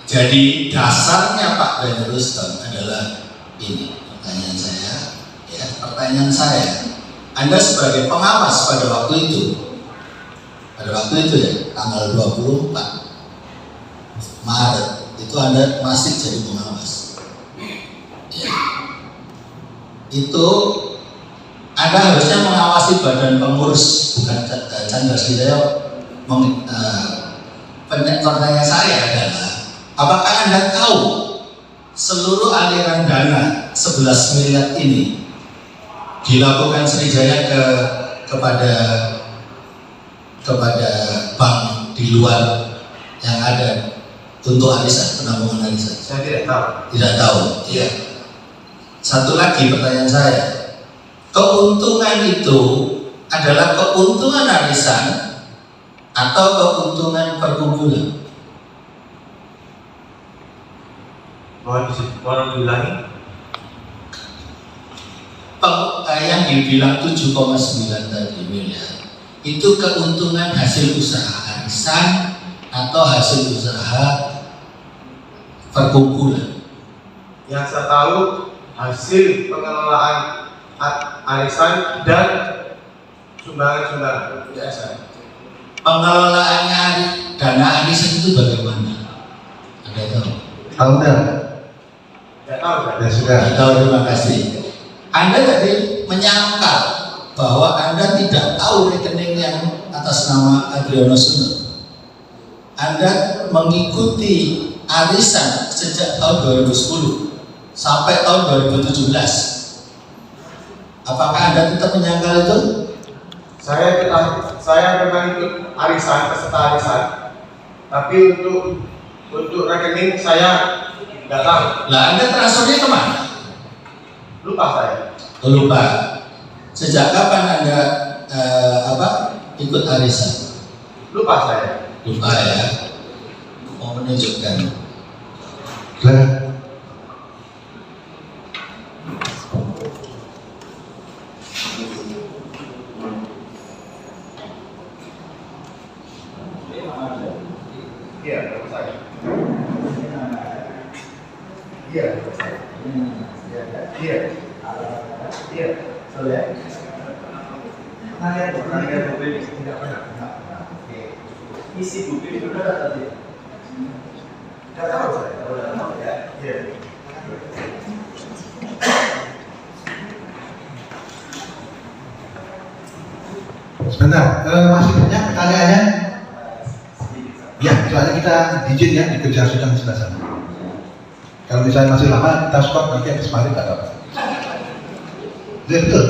Jadi dasarnya Pak Benurus adalah ini pertanyaan saya. Ya, pertanyaan saya. Anda sebagai pengawas pada waktu itu ya, tanggal 24 Maret itu Anda masih jadi pengawas. Ya. Itu Anda harusnya mengawasi badan pengurus, bukan Chandra Sriwijaya. Pertanyaan saya adalah, apakah Anda tahu seluruh aliran dana 11 miliar ini dilakukan Sriwijaya kepada bank di luar yang ada untuk arisan, penampungan arisan? Saya tidak tahu. Tidak tahu. Ya. Satu lagi pertanyaan saya, keuntungan itu adalah keuntungan arisan atau keuntungan perkumpulan? Mohon diulangi. Yang dibilang 7,9 tadi miliar itu keuntungan hasil usaha arisan atau hasil usaha perkumpulan? Yang saya tahu hasil pengelolaan arisan dan sumbangan-sumbangan yayasan. Pengelolaannya dana arisan itu bagaimana? Anda tahu? Tahu nggak? Tidak tahu saya. Ya sudah. Tidak tahu, terima kasih. Anda tadi menyangkal bahwa Anda tidak tahu rekening yang atas nama Adriano Suno. Anda mengikuti arisan sejak tahun 2010 sampai tahun 2017. Apakah Anda tetap menyangkal itu? Saya memang ikut arisan, peserta arisan, tapi untuk rekening saya nggak tahu. Lah Anda transfernya kemana? Lupa saya. Lupa. Sejak kapan Anda ikut arisan? Lupa saya. Lupa ya. Mau menunjukkan. Nah, Iya, lupa saya. Iya, lupa saya. Iya. Iya, soalnya. Nanya buku ini tidak pernah. Oke. Isi buku itu sudah tadi. Tidak tahu saya. Tidak tahu ya. Iya. sebentar, masih banyak pertanyaannya? Ya, soalnya kita izin ya dikejar sudah sebelah sana. Kalau misalnya masih lama, kita stop nanti habis maghrib nggak apa-apa. Ya, betul.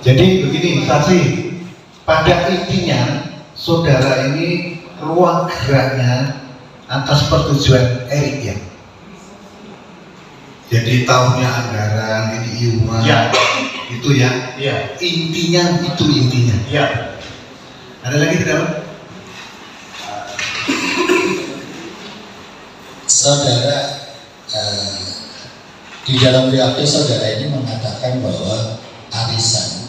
Jadi begini, saksi, pada intinya saudara ini ruang geraknya atas persetujuan Erik ya. Jadi tahunnya anggaran, ini iuran, Ya. itu ya. Iya. Intinya itu intinya. Iya. Ada lagi tidak? Pak? Saudara, di dalam BAP saudara ini mengatakan bahwa arisan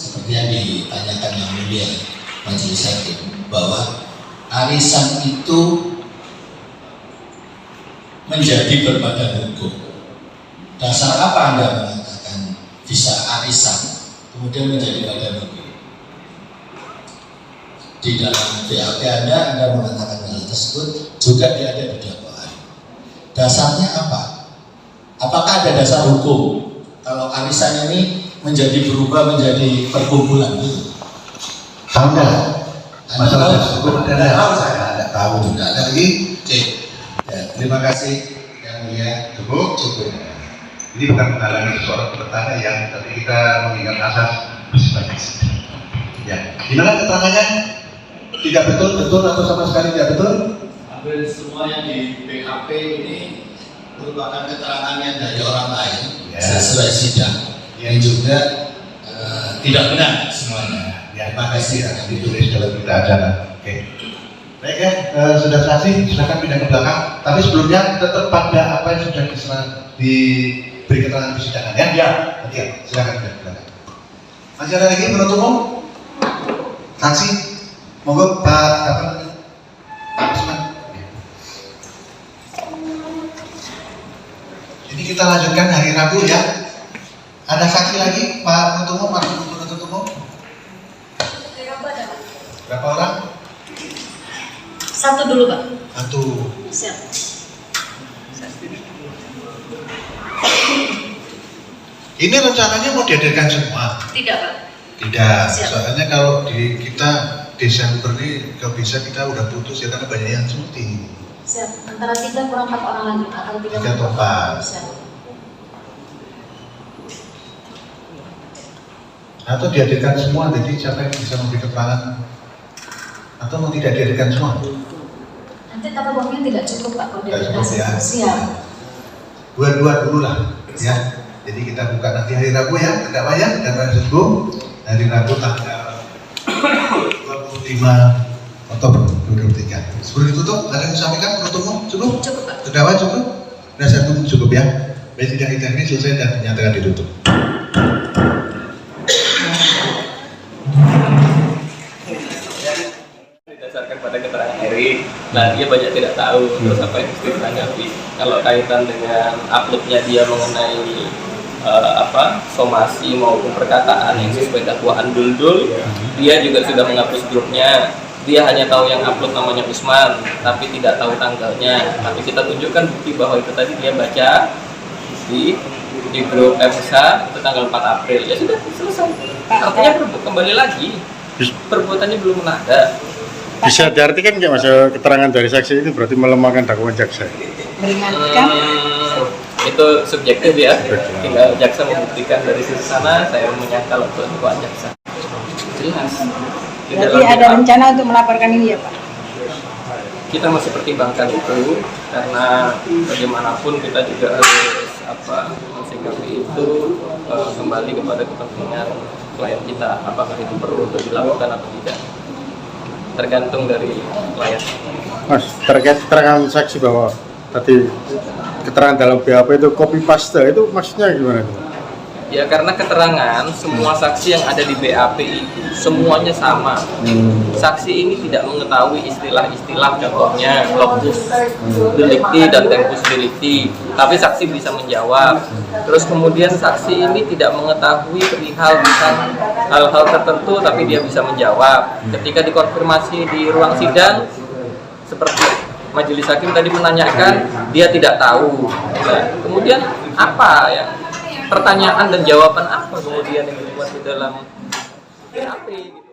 seperti yang ditanyakan yang mulia majelis hakim, bahwa arisan itu menjadi berbadan hukum. Dasar apa Anda mengatakan bisa arisan kemudian menjadi badan hukum? Di dalam BAP Anda mengatakan hal tersebut juga ada di dakwaan. Dasarnya apa? Apakah ada dasar hukum kalau arisan ini menjadi berubah menjadi perkumpulan itu? Tahu nggak? Masalah Anda tersebut ada Tidak tahu saya. Tidak tahu. Tidak ada lagi. Oke. Ya, terima kasih yang mulia. Cukup. Ini bukan menghalangi seseorang bertanya yang tapi kita mengingat asas bersifat. Ya. Gimana keterangannya? Tidak betul atau sama sekali tidak betul? Hampir semua yang di BAP ini merupakan keterangan yang dari orang lain sesuai sidang yang juga tidak benar semuanya. Ya, terima kasih ya. Ditulis dalam berita acara. Oke. Baik ya, sudah saksi, silakan pindah ke belakang. Tapi sebelumnya tetap pada apa yang sudah diberi keterangan persidangan ya. Ya. Ya, silakan pindah ke belakang. Masih ada lagi penuntut umum? Saksi, monggo Pak apa? Pak Usman. Jadi kita lanjutkan hari Rabu ya. Ada saksi lagi Pak penuntut umum atau penuntut umum? Berapa orang? Satu dulu, Pak. Satu. Siap. Ini rencananya mau dihadirkan semua? Tidak, Pak. Tidak. Siap. Soalnya kalau di kita Desember ini kalau bisa kita udah putus ya karena banyak yang cuti. Siap. Antara 3 kurang 4 orang lagi atau 3 Tiga atau 4. Siap. Atau dihadirkan semua, jadi siapa yang bisa memberi keterangan? Atau mau tidak dihadirkan semua? Nanti kata uangnya tidak cukup, Pak. Kalau Tidak cukup ya. Siap. Dua-dua dulu lah, ya. Jadi kita buka nanti hari Rabu ya, terdakwa ya, dan hari Rabu tanggal 25 Oktober 2023. Sebelum ditutup, ada yang disampaikan penutupmu? Cukup? Cukup, Pak. Terdakwa cukup? Penasihat hukum cukup ya? Baik, sidang ini selesai dan dinyatakan ditutup. Berdasarkan pada keterangan Erik, nah dia banyak tidak tahu terus apa yang mesti ditanggapi. Kalau kaitan dengan uploadnya dia mengenai somasi maupun perkataan yang sesuai dakwaan Duldul, dia juga sudah menghapus grupnya. Dia hanya tahu yang upload namanya Usman, tapi tidak tahu tanggalnya. Tapi kita tunjukkan bukti bahwa itu tadi dia baca di grup FSH itu tanggal 4 April. Ya sudah, selesai. Artinya kembali lagi, perbuatannya belum ada. Bisa diartikan nggak Mas, keterangan dari saksi itu berarti melemahkan dakwaan jaksa? Meringankan. Itu subjektif ya. Tinggal jaksa membuktikan dari sisi sana, saya menyangkal untuk dakwaan jaksa. Jelas. Berarti ada rencana untuk melaporkan ini ya Pak? Kita masih pertimbangkan itu karena bagaimanapun kita juga harus mensikapi itu kembali kepada kepentingan klien kita, apakah itu perlu untuk dilakukan atau tidak, tergantung dari klien. Mas, terkait keterangan saksi bahwa tadi keterangan dalam BAP itu copy paste, itu maksudnya gimana itu? Ya karena keterangan semua saksi yang ada di BAP itu semuanya sama. Saksi ini tidak mengetahui istilah-istilah, contohnya locus delicti dan tempus delicti, tapi saksi bisa menjawab. Terus kemudian saksi ini tidak mengetahui perihal hal-hal tertentu, tapi dia bisa menjawab. Ketika dikonfirmasi di ruang sidang, seperti majelis hakim tadi menanyakan, dia tidak tahu. Nah, kemudian apa ya? Pertanyaan dan jawaban apa kemudian yang dibuat di dalam BAP gitu.